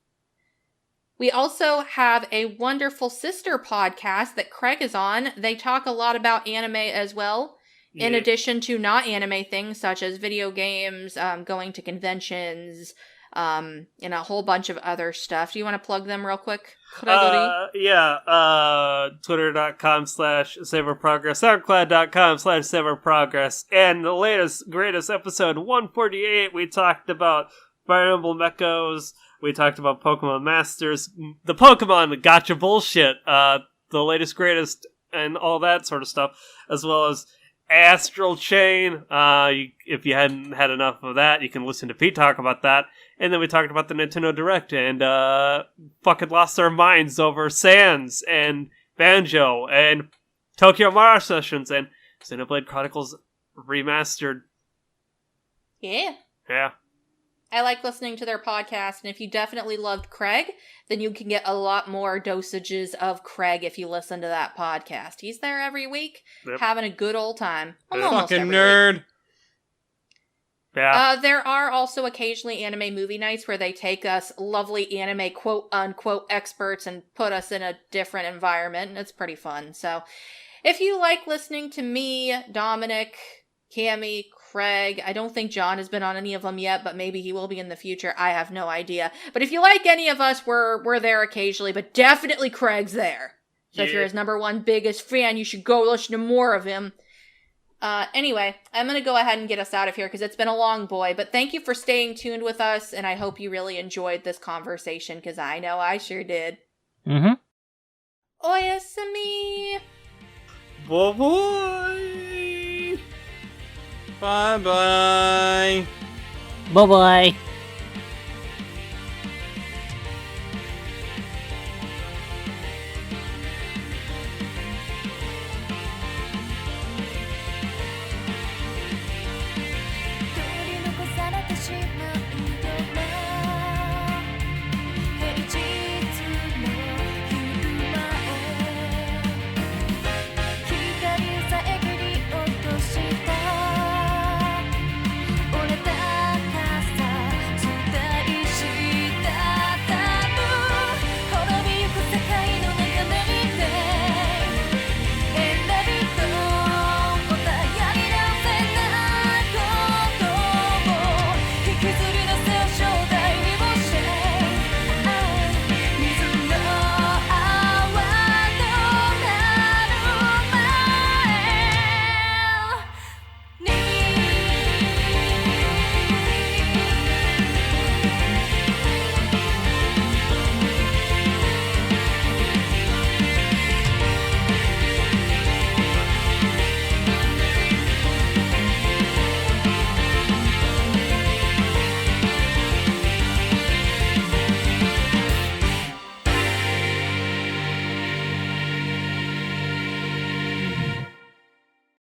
We also have a wonderful sister podcast that Craig is on. They talk a lot about anime as well, in addition to not anime things such as video games, going to conventions, and a whole bunch of other stuff. Do you want to plug them real quick? Twitter.com/SavorProgress, SoundCloud.com/SavorProgress, and the greatest episode 148, we talked about Fire Emblem Echoes. We talked about Pokemon Masters, the Pokemon gotcha bullshit, the latest, greatest, and all that sort of stuff, as well as Astral Chain. If you hadn't had enough of that, you can listen to Pete talk about that. And then we talked about the Nintendo Direct and fucking lost our minds over Sans and Banjo and Tokyo Mirage Sessions and Xenoblade Chronicles Remastered. Yeah. Yeah. I like listening to their podcast, and if you definitely loved Craig, then you can get a lot more dosages of Craig if you listen to that podcast. He's there every week, having a good old time. Almost Fucking every nerd. week. Yeah. There are also occasionally anime movie nights where they take us lovely anime quote-unquote experts and put us in a different environment, and it's pretty fun. So, if you like listening to me, Dominic, Cammie, Craig, I don't think John has been on any of them yet, but maybe he will be in the future. I have no idea. But if you like any of us, we're there occasionally, but definitely Craig's there. So if you're his number one biggest fan, you should go listen to more of him. Anyway, I'm going to go ahead and get us out of here because it's been a long boy, but thank you for staying tuned with us, and I hope you really enjoyed this conversation because I know I sure did. Mm-hmm. Oyasumi! Bye-bye! Bye-bye. Bye-bye.